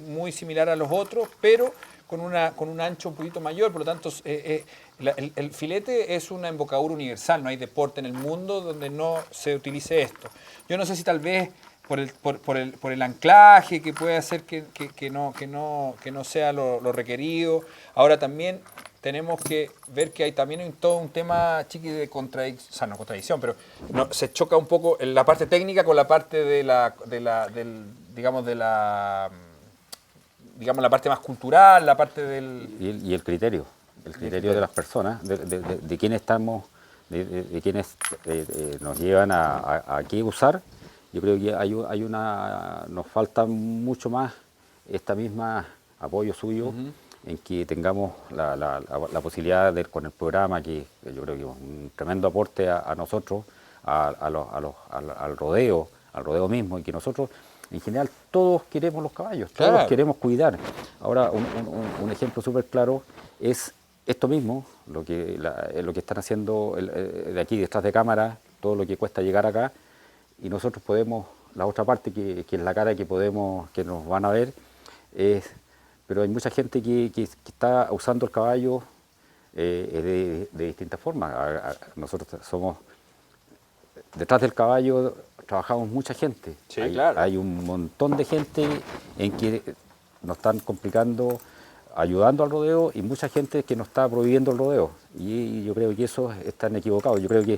muy similar a los otros, pero con un ancho un poquito mayor. Por lo tanto, el filete es una embocadura universal. No hay deporte en el mundo donde no se utilice esto. Yo no sé si tal vez por el anclaje que puede hacer que no sea lo requerido. Ahora también tenemos que ver que hay también todo un tema, Chiqui, de contradicción, o sea, no contradicción, pero se choca un poco la parte técnica con la parte de la parte más cultural, la parte del... Y el criterio de las personas, de quienes estamos, de quienes nos llevan a qué usar. Yo creo que nos falta mucho más esta misma apoyo suyo, en que tengamos la posibilidad de, con el programa, que yo creo que es un tremendo aporte a nosotros, al rodeo mismo, y que nosotros, en general, todos queremos los caballos, todos los queremos cuidar. Ahora, un ejemplo súper claro es esto mismo, lo que están haciendo de aquí detrás de cámara, todo lo que cuesta llegar acá, y nosotros podemos, la otra parte que es la cara que nos van a ver, pero hay mucha gente que está usando el caballo de distintas formas. Nosotros somos, detrás del caballo trabajamos mucha gente. Sí, claro. Hay un montón de gente en que nos están complicando, ayudando al rodeo, y mucha gente que nos está prohibiendo el rodeo. Y yo creo que eso están equivocados. Yo creo que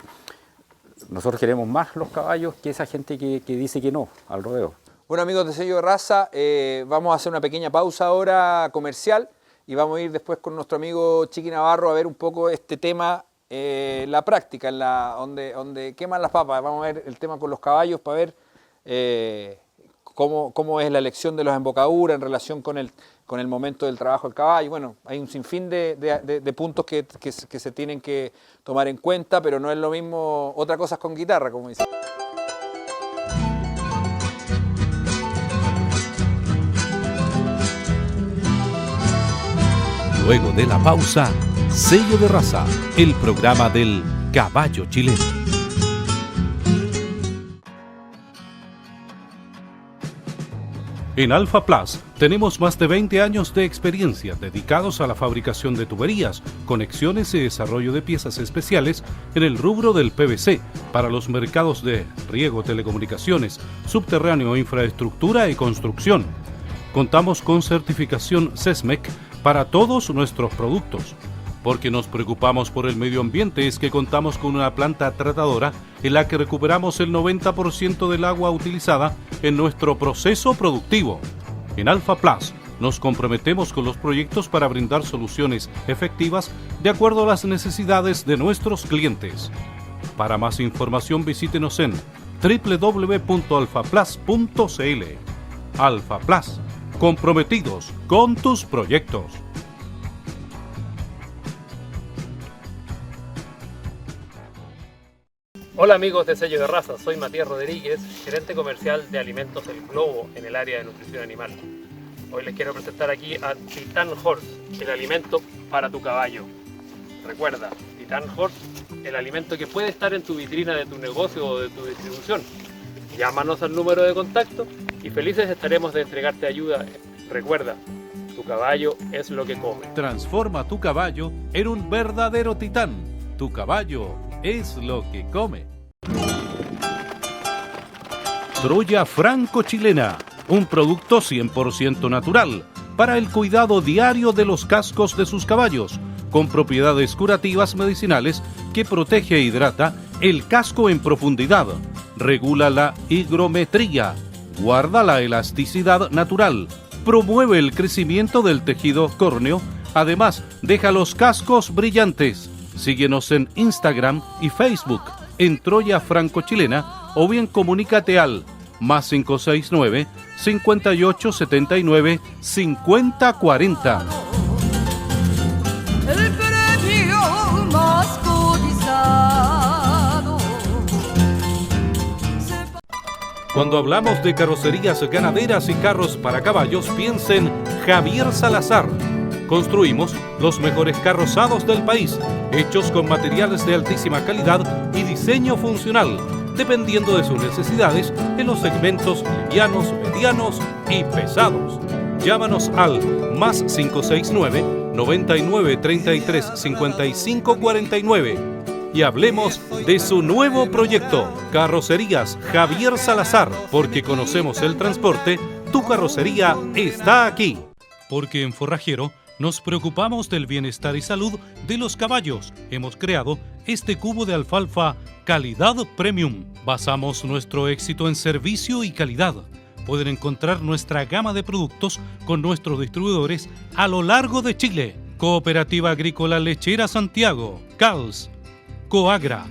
nosotros queremos más los caballos que esa gente que dice que no al rodeo. Bueno, amigos de Sello de Raza, vamos a hacer una pequeña pausa ahora comercial y vamos a ir después con nuestro amigo Chiqui Navarro a ver un poco este tema, la práctica, donde queman las papas. Vamos a ver el tema con los caballos para ver cómo es la elección de las embocaduras en relación con el momento del trabajo del caballo. Bueno, hay un sinfín de puntos que se tienen que tomar en cuenta, pero no es lo mismo, otra cosa es con guitarra, como dice. Luego de la pausa, Sello de Raza, el programa del caballo chileno. En Alfa Plus tenemos más de 20 años de experiencia dedicados a la fabricación de tuberías, conexiones y desarrollo de piezas especiales en el rubro del PVC para los mercados de riego, telecomunicaciones, subterráneo, infraestructura y construcción. Contamos con certificación SESMEC para todos nuestros productos. Porque nos preocupamos por el medio ambiente es que contamos con una planta tratadora en la que recuperamos el 90% del agua utilizada en nuestro proceso productivo. En Alfa Plus nos comprometemos con los proyectos para brindar soluciones efectivas de acuerdo a las necesidades de nuestros clientes. Para más información visítenos en www.alfaplus.cl. Alfa Plus, comprometidos con tus proyectos. Hola amigos de Sello de Raza, soy Matías Rodríguez, gerente comercial de Alimentos El Globo en el área de nutrición animal. Hoy les quiero presentar aquí a Titan Horse, el alimento para tu caballo. Recuerda, Titan Horse, el alimento que puede estar en tu vitrina de tu negocio o de tu distribución. Llámanos al número de contacto y felices estaremos de entregarte ayuda. Recuerda, tu caballo es lo que come. Transforma tu caballo en un verdadero titán. Tu caballo es lo que come. Troya Franco Chilena, un producto 100% natural, para el cuidado diario de los cascos de sus caballos, con propiedades curativas medicinales que protege e hidrata el casco en profundidad, regula la higrometría, guarda la elasticidad natural, promueve el crecimiento del tejido córneo, además deja los cascos brillantes. Síguenos en Instagram y Facebook en Troya Franco-Chilena o bien comunícate al +569 5879 5040. El premio más cotizado. Cuando hablamos de carrocerías ganaderas y carros para caballos, piensen Javier Salazar. Construimos los mejores carrozados del país, hechos con materiales de altísima calidad y diseño funcional, dependiendo de sus necesidades en los segmentos livianos, medianos y pesados. Llámanos al +569 99 33 55 49 y hablemos de su nuevo proyecto, Carrocerías Javier Salazar, porque conocemos el transporte, tu carrocería está aquí. Porque en Forrajero nos preocupamos del bienestar y salud de los caballos. Hemos creado este cubo de alfalfa Calidad Premium. Basamos nuestro éxito en servicio y calidad. Pueden encontrar nuestra gama de productos con nuestros distribuidores a lo largo de Chile. Cooperativa Agrícola Lechera Santiago, CALS, Coagra,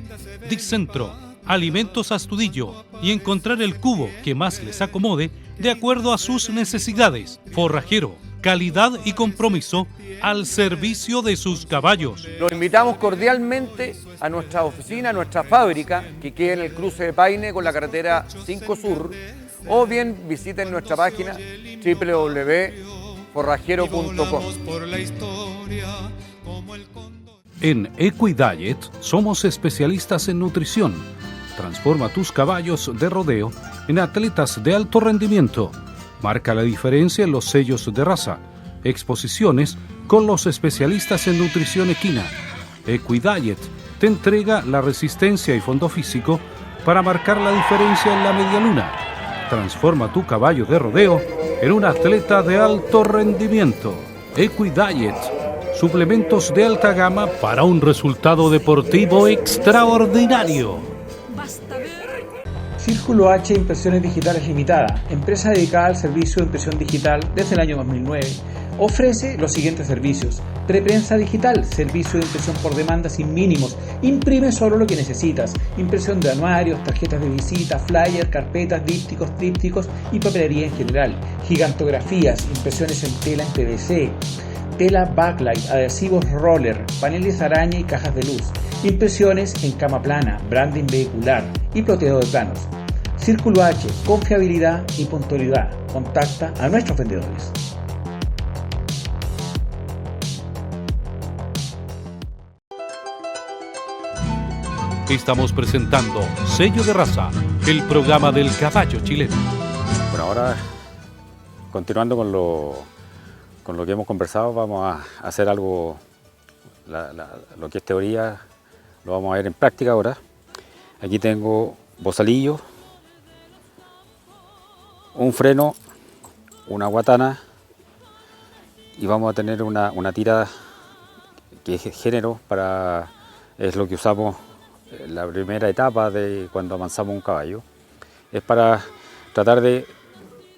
Dicentro, Alimentos Astudillo y encontrar el cubo que más les acomode de acuerdo a sus necesidades. Forrajero, calidad y compromiso al servicio de sus caballos. Los invitamos cordialmente a nuestra oficina, a nuestra fábrica, que queda en el cruce de Paine con la carretera 5 Sur, o bien visiten nuestra página www.forrajero.com. En Equidiet somos especialistas en nutrición. Transforma tus caballos de rodeo en atletas de alto rendimiento. Marca la diferencia en los sellos de raza. Exposiciones con los especialistas en nutrición equina. Equidiet te entrega la resistencia y fondo físico para marcar la diferencia en la medialuna. Transforma tu caballo de rodeo en un atleta de alto rendimiento. Equidiet, suplementos de alta gama para un resultado deportivo extraordinario. Círculo H Impresiones Digitales Limitada, empresa dedicada al servicio de impresión digital desde el año 2009. Ofrece los siguientes servicios: preprensa digital, servicio de impresión por demanda sin mínimos, imprime solo lo que necesitas, impresión de anuarios, tarjetas de visita, flyers, carpetas, dípticos, trípticos y papelería en general, gigantografías, impresiones en tela en PVC, tela backlight, adhesivos roller, paneles araña y cajas de luz, impresiones en cama plana, branding vehicular y ploteo de planos. Círculo H, confiabilidad y puntualidad. Contacta a nuestros vendedores. Estamos presentando Sello de Raza, el programa del caballo chileno. Bueno, ahora, continuando con lo que hemos conversado, vamos a hacer algo, lo que es teoría, lo vamos a ver en práctica ahora. Aquí tengo bozalillo, un freno, una guatana y vamos a tener una tira que es género es lo que usamos en la primera etapa de cuando avanzamos un caballo. Es para tratar de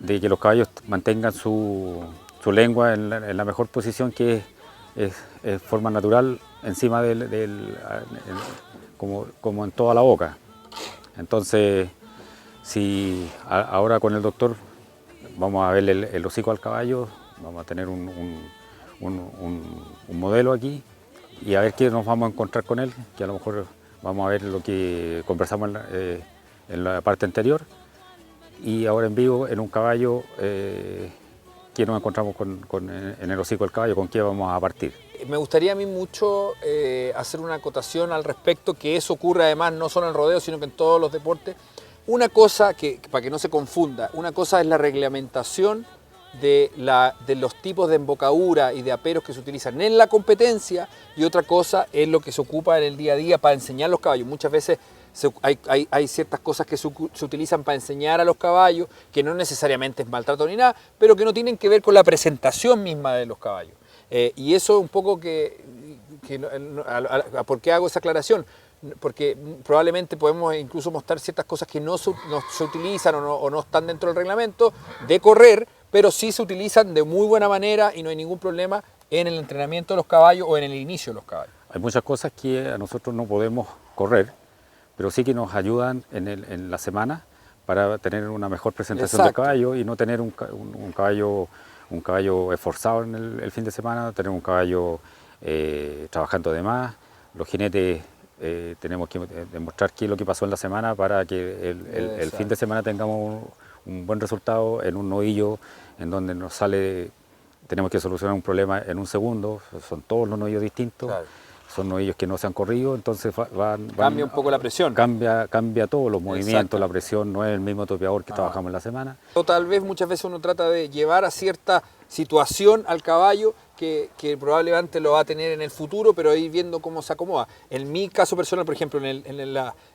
que los caballos mantengan su lengua en la mejor posición, que es forma natural encima como en toda la boca. Entonces, si ahora con el doctor vamos a ver el hocico al caballo, vamos a tener un modelo aquí y a ver qué nos vamos a encontrar con él, que a lo mejor vamos a ver lo que conversamos en la parte anterior, y ahora en vivo en un caballo qué nos encontramos en el hocico del caballo, con qué vamos a partir. Me gustaría a mí mucho hacer una acotación al respecto, que eso ocurre además no solo en el rodeo, sino que en todos los deportes. Una cosa, para que no se confunda, una cosa es la reglamentación de los tipos de embocadura y de aperos que se utilizan en la competencia, y otra cosa es lo que se ocupa en el día a día para enseñar a los caballos. Muchas veces hay ciertas cosas que se utilizan para enseñar a los caballos, que no necesariamente es maltrato ni nada, pero que no tienen que ver con la presentación misma de los caballos. Y eso es un poco ¿por qué hago esa aclaración? Porque probablemente podemos incluso mostrar ciertas cosas que no se utilizan o no están dentro del reglamento de correr, pero sí se utilizan de muy buena manera y no hay ningún problema en el entrenamiento de los caballos o en el inicio de los caballos. Hay muchas cosas que a nosotros no podemos correr, pero sí que nos ayudan en la semana para tener una mejor presentación del caballo y no tener un caballo esforzado en el fin de semana, tener un caballo trabajando de más. Los jinetes tenemos que demostrar qué es lo que pasó en la semana para que el fin de semana tengamos un buen resultado en un novillo en donde nos sale, tenemos que solucionar un problema en un segundo, son todos los novillos distintos. Claro. Son novillos que no se han corrido, entonces cambia un poco la presión. Cambia todos los movimientos, la presión no es el mismo topeador que trabajamos en la semana. O tal vez muchas veces uno trata de llevar a cierta situación al caballo que probablemente lo va a tener en el futuro, pero ir viendo cómo se acomoda. En mi caso personal, por ejemplo,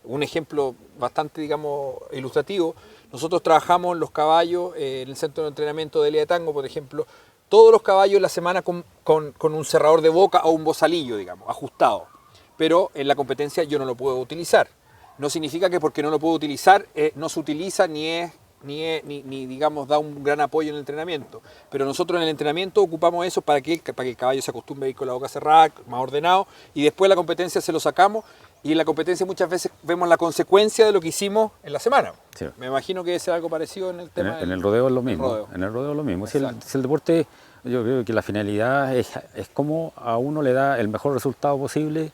un ejemplo bastante, digamos, ilustrativo, nosotros trabajamos los caballos en el centro de entrenamiento de Elia de Tango, por ejemplo, todos los caballos en la semana con un cerrador de boca o un bozalillo, digamos, ajustado. Pero en la competencia yo no lo puedo utilizar. No significa que porque no lo puedo utilizar no se utiliza ni digamos, da un gran apoyo en el entrenamiento. Pero nosotros en el entrenamiento ocupamos eso para que el caballo se acostumbre a ir con la boca cerrada, más ordenado, y después la competencia se lo sacamos y en la competencia muchas veces vemos la consecuencia de lo que hicimos en la semana. Sí. Me imagino que es algo parecido en el tema. En el rodeo es lo mismo. En el rodeo es lo mismo. Si el deporte, yo creo que la finalidad es cómo a uno le da el mejor resultado posible,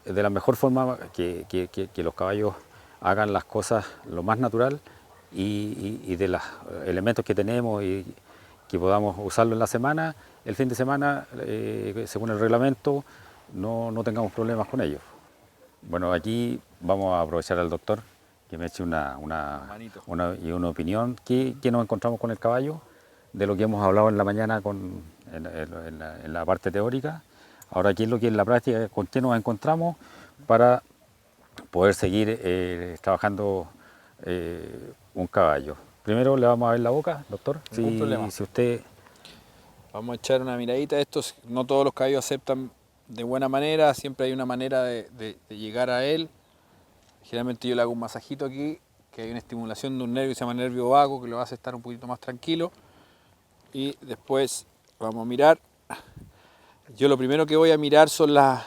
de la mejor forma que los caballos hagan las cosas lo más natural y de los elementos que tenemos y que podamos usarlo en la semana, el fin de semana, según el reglamento, no tengamos problemas con ellos. Bueno, aquí vamos a aprovechar al doctor que me eche una opinión. ¿Qué nos encontramos con el caballo? De lo que hemos hablado en la mañana en la parte teórica. Ahora, ¿qué es lo que en la práctica, con qué nos encontramos para poder seguir trabajando un caballo? Primero le vamos a ver la boca, doctor. Ningún problema. Si usted... Vamos a echar una miradita a estos. No todos los caballos aceptan de buena manera, siempre hay una manera de llegar a él. Generalmente yo le hago un masajito aquí, que hay una estimulación de un nervio que se llama nervio vago, que lo hace estar un poquito más tranquilo. Y después vamos a mirar. Yo lo primero que voy a mirar son las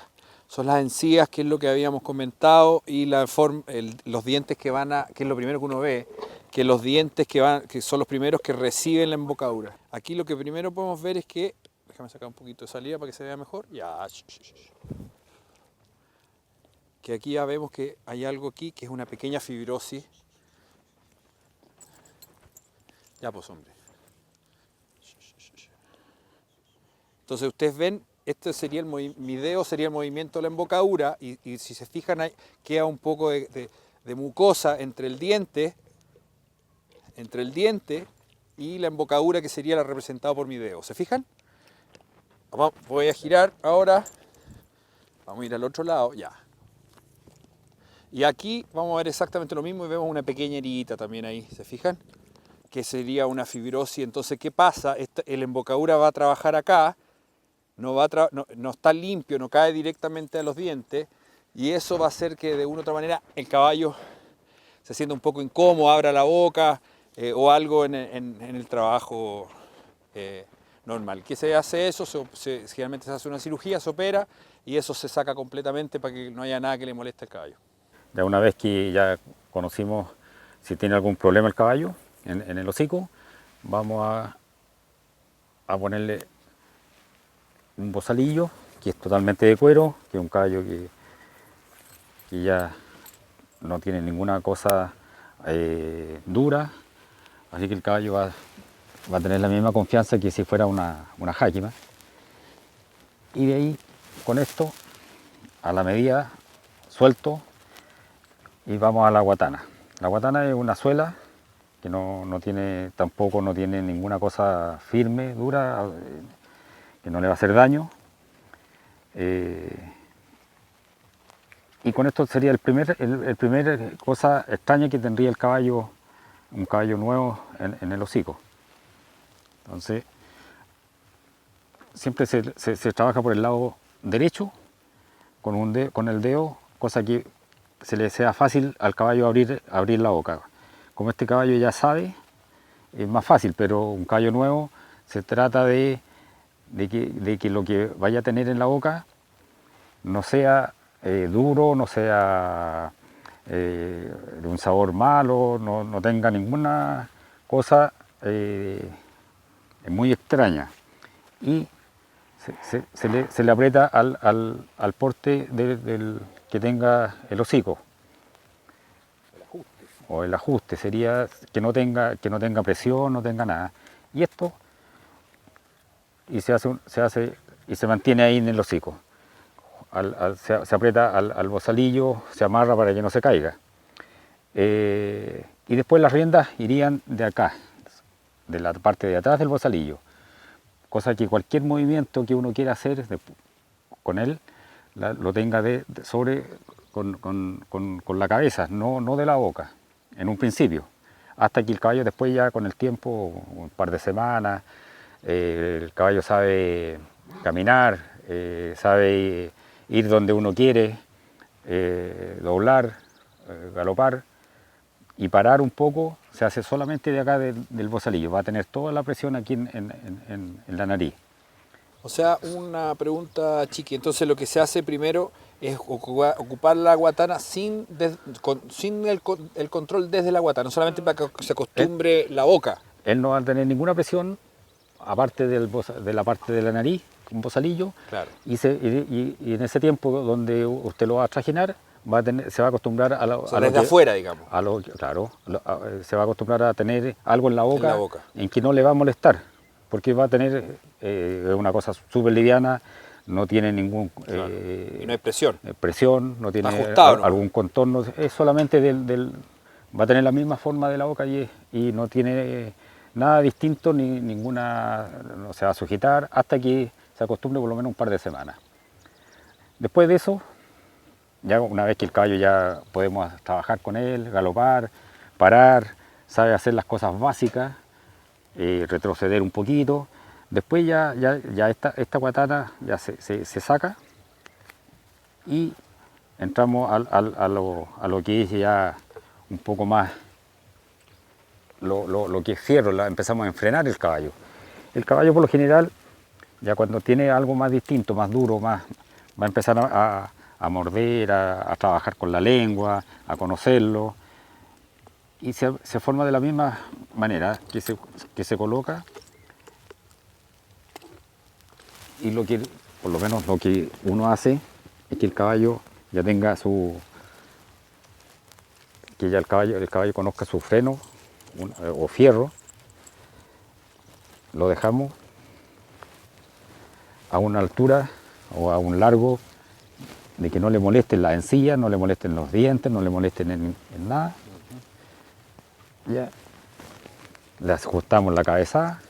encías, que es lo que habíamos comentado, y los dientes que que es lo primero que uno ve, que los dientes que son los primeros que reciben la embocadura. Aquí lo que primero podemos ver es que, déjame sacar un poquito de salida para que se vea mejor. Ya. Que aquí ya vemos que hay algo aquí que es una pequeña fibrosis. Ya pues, hombre. Entonces ustedes ven, este sería mi dedo sería el movimiento de la embocadura y si se fijan ahí queda un poco de mucosa entre el diente y la embocadura, que sería la representada por mi dedo. ¿Se fijan? Voy a girar ahora. Vamos a ir al otro lado, ya. Y aquí vamos a ver exactamente lo mismo y vemos una pequeña herida también ahí, ¿se fijan? Que sería una fibrosis. Entonces, ¿qué pasa? La embocadura va a trabajar acá, no está limpio, no cae directamente a los dientes, y eso va a hacer que de una u otra manera el caballo se sienta un poco incómodo, abra la boca o algo en el trabajo normal. ¿Qué se hace eso? Generalmente se hace una cirugía, se opera y eso se saca completamente para que no haya nada que le moleste al caballo. Ya una vez que ya conocimos si tiene algún problema el caballo en el hocico, vamos a ponerle un bozalillo que es totalmente de cuero, que es un caballo que ya no tiene ninguna cosa dura, así que el caballo va a tener la misma confianza que si fuera una jáquima. Y de ahí, con esto, a la medida, suelto, y vamos a la guatana. La guatana es una suela que tampoco no tiene ninguna cosa firme, dura, que no le va a hacer daño. Y con esto sería el primer cosa extraña que tendría el caballo, un caballo nuevo en el hocico. Entonces, siempre se trabaja por el lado derecho, con el dedo, cosa que se le sea fácil al caballo abrir la boca. Como este caballo ya sabe, es más fácil, pero un caballo nuevo se trata de que lo que vaya a tener en la boca no sea duro, no sea de un sabor malo, no tenga ninguna cosa muy extraña. Y se le aprieta al porte que tenga el hocico. O el ajuste sería que no tenga presión, no tenga nada. Y esto se mantiene ahí en el hocico. Se aprieta al bozalillo, se amarra para que no se caiga. Y después las riendas irían de acá, de la parte de atrás del bozalillo. Cosa que cualquier movimiento que uno quiera hacer con él, lo tenga con la cabeza, no de la boca, en un principio. Hasta que el caballo después ya con el tiempo, un par de semanas, el caballo sabe caminar, sabe ir donde uno quiere, doblar, galopar y parar un poco, se hace solamente de acá del bozalillo, va a tener toda la presión aquí en la nariz. O sea, una pregunta, Chiqui, entonces lo que se hace primero es ocupar la guatana sin el control desde la guatana, no solamente para que se acostumbre la boca. Él no va a tener ninguna presión, aparte de la parte de la nariz, un bozalillo, claro. y en ese tiempo donde usted lo va a trajinar, se va a acostumbrar desde afuera, digamos. Se va a acostumbrar a tener algo en la boca en que no le va a molestar, porque va a tener una cosa súper liviana, no tiene ningún... y no hay presión. Presión, no tiene ajustado, algún contorno, es solamente va a tener la misma forma de la boca y no tiene nada distinto, no se va a sujetar hasta que se acostumbre por lo menos un par de semanas. Después de eso, ya una vez que el caballo ya podemos trabajar con él, galopar, parar, sabe hacer las cosas básicas, retroceder un poquito. Después ya esta guatana ya se saca y entramos a lo que es ya un poco más lo que es fierro, empezamos a enfrenar el caballo. El caballo por lo general, ya cuando tiene algo más distinto, más duro, va a empezar a morder, a trabajar con la lengua, a conocerlo, y se forma de la misma manera que se coloca, y por lo menos lo que uno hace es que el caballo ya tenga que ya el caballo conozca su freno o fierro. Lo dejamos a una altura o a un largo de que no le molesten las encías, no le molesten los dientes, no le molesten en nada. Ya le ajustamos la cabeza,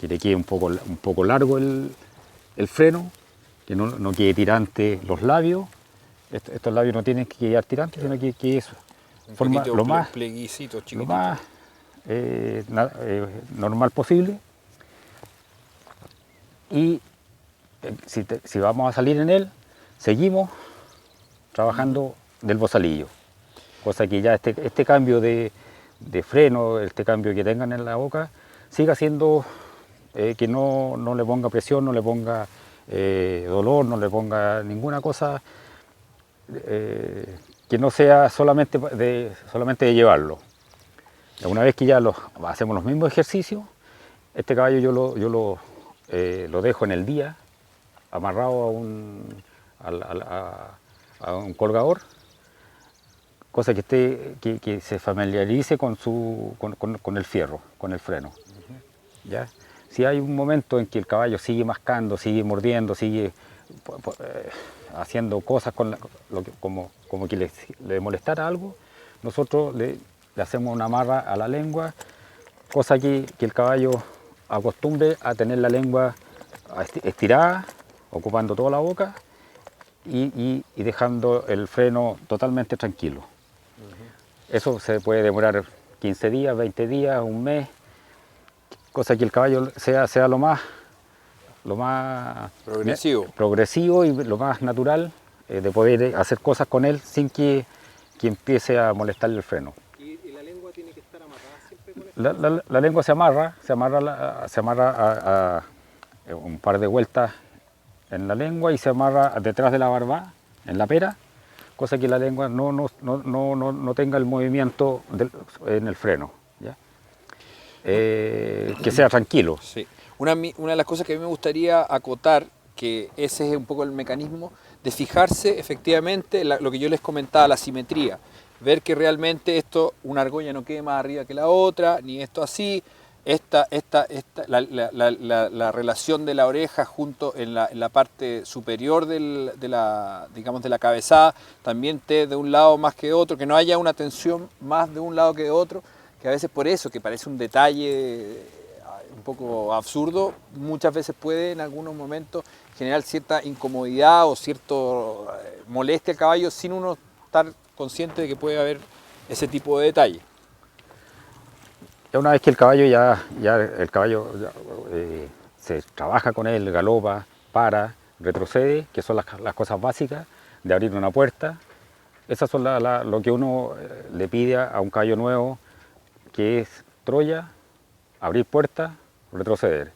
que le quede un poco largo el freno, que no quede tirante los labios. Estos labios no tienen que quedar tirantes, sino que eso forma lo más normal posible. Y si vamos a salir en él, seguimos trabajando del bozalillo. Cosa que ya este cambio de freno, este cambio que tengan en la boca, siga siendo que no le ponga presión, no le ponga dolor, no le ponga ninguna cosa que no sea solamente de llevarlo. Una vez que ya hacemos los mismos ejercicios, este caballo yo lo dejo en el día, amarrado a un colgador, cosa que se familiarice con el fierro, con el freno. ¿Ya? Si hay un momento en que el caballo sigue mascando, sigue mordiendo, sigue haciendo cosas como que le molestara algo, nosotros le hacemos una amarra a la lengua, cosa que el caballo acostumbre a tener la lengua estirada, ocupando toda la boca, y dejando el freno totalmente tranquilo. Eso se puede demorar 15 días, 20 días, un mes, cosa que el caballo sea lo más progresivo y lo más natural, de poder hacer cosas con él sin que empiece a molestarle el freno. ¿Y la lengua tiene que estar amarrada siempre con él? La lengua se amarra a un par de vueltas en la lengua y se amarra detrás de la barba, en la pera, cosa que la lengua no tenga el movimiento en el freno, ¿ya? Que sea tranquilo. Sí. Una de las cosas que a mí me gustaría acotar, que ese es un poco el mecanismo, de fijarse efectivamente lo que yo les comentaba, la simetría. Ver que realmente una argolla no quede más arriba que la otra, ni esto así. La relación de la oreja junto en la parte superior de la cabezada también esté de un lado más que de otro, que no haya una tensión más de un lado que de otro, que a veces por eso, que parece un detalle un poco absurdo, muchas veces puede en algunos momentos generar cierta incomodidad o cierto molestia al caballo sin uno estar consciente de que puede haber ese tipo de detalle. Ya una vez que el caballo se trabaja con él, galopa, para, retrocede, que son las cosas básicas de abrir una puerta. Esas son lo que uno le pide a un caballo nuevo, que es troya, abrir puerta, retroceder.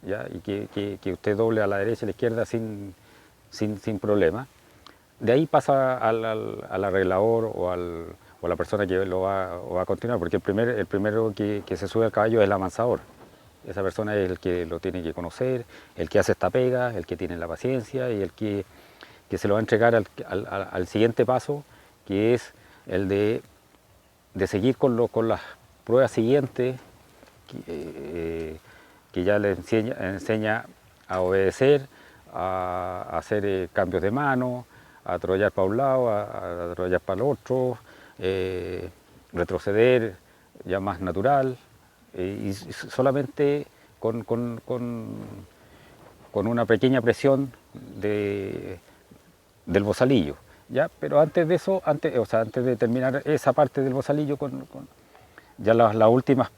¿Ya? Y que usted doble a la derecha y a la izquierda sin problema. De ahí pasa al arreglador o a la persona que lo va a continuar, porque el primero que se sube al caballo es el amansador. Esa persona es el que lo tiene que conocer, el que hace esta pega, el que tiene la paciencia y el que se lo va a entregar al siguiente paso, que es el de seguir con las pruebas siguientes, que ya le enseña a obedecer, a hacer cambios de mano, a trollar para un lado, a trollar para el otro, retroceder ya más natural, y solamente con una pequeña presión del bozalillo, ¿ya? Pero antes de eso, antes de terminar esa parte del bozalillo, ya las últimas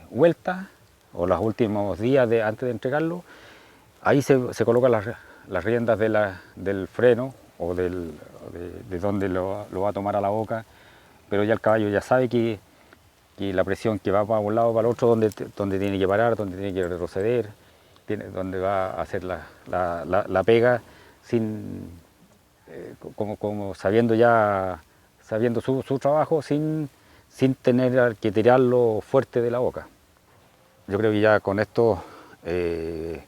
vueltas o los últimos días antes de entregarlo, ahí se colocan las riendas del freno o de donde lo va a tomar a la boca, pero ya el caballo ya sabe que la presión que va para un lado para el otro, donde tiene que parar, donde tiene que retroceder, donde va a hacer la pega, como sabiendo su trabajo, sin tener que tirarlo fuerte de la boca. Yo creo que ya con esto es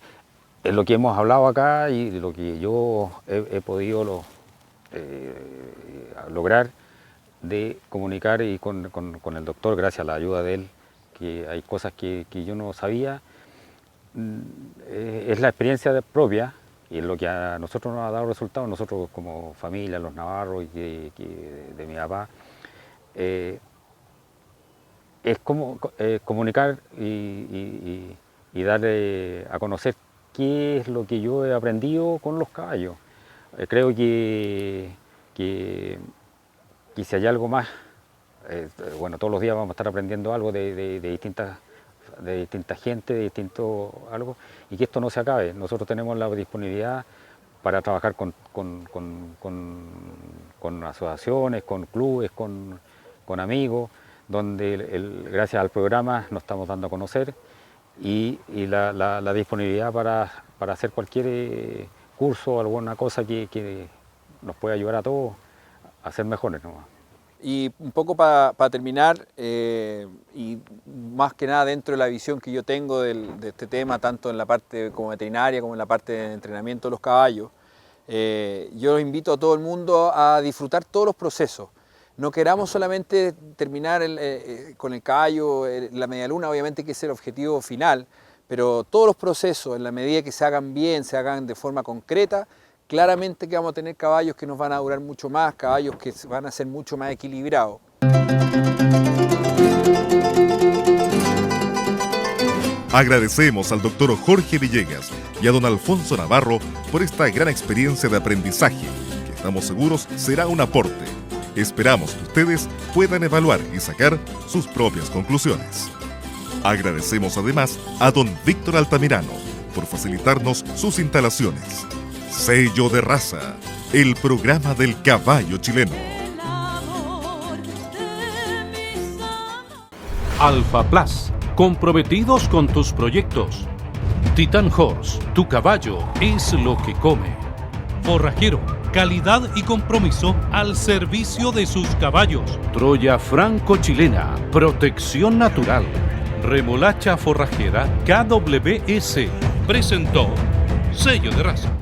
lo que hemos hablado acá y lo que yo he podido lograr de comunicar y con el doctor, gracias a la ayuda de él, que hay cosas que yo no sabía. Es la experiencia propia y es lo que a nosotros nos ha dado resultados, nosotros como familia, los navarros y de mi papá. Es como comunicar y dar a conocer qué es lo que yo he aprendido con los caballos. Creo que si hay algo más, bueno, todos los días vamos a estar aprendiendo algo de distinta gente, de distinto algo, y que esto no se acabe. Nosotros tenemos la disponibilidad para trabajar con asociaciones, con clubes, con amigos, donde gracias al programa nos estamos dando a conocer y la disponibilidad para hacer cualquier curso o alguna cosa que nos pueda ayudar a todos a ser mejores, ¿no? Y un poco para terminar, y más que nada dentro de la visión que yo tengo de este tema, tanto en la parte como veterinaria como en la parte de entrenamiento de los caballos, yo invito a todo el mundo a disfrutar todos los procesos. No queramos solamente terminar con el caballo, la media luna, obviamente que es el objetivo final, pero todos los procesos, en la medida que se hagan bien, se hagan de forma concreta, claramente que vamos a tener caballos que nos van a durar mucho más, caballos que van a ser mucho más equilibrados. Agradecemos al doctor Jorge Villegas, y a don Alfonso Navarro por esta gran experiencia de aprendizaje, que estamos seguros será un aporte. Esperamos que ustedes puedan evaluar y sacar sus propias conclusiones. Agradecemos además a don Víctor Altamirano por facilitarnos sus instalaciones. Sello de Raza, el programa del caballo chileno. Alfa Plus, comprometidos con tus proyectos. Titan Horse, tu caballo es lo que come. Forrajero, calidad y compromiso al servicio de sus caballos. Troya franco-chilena, protección natural. Remolacha forrajera KWS presentó Sello de Raza.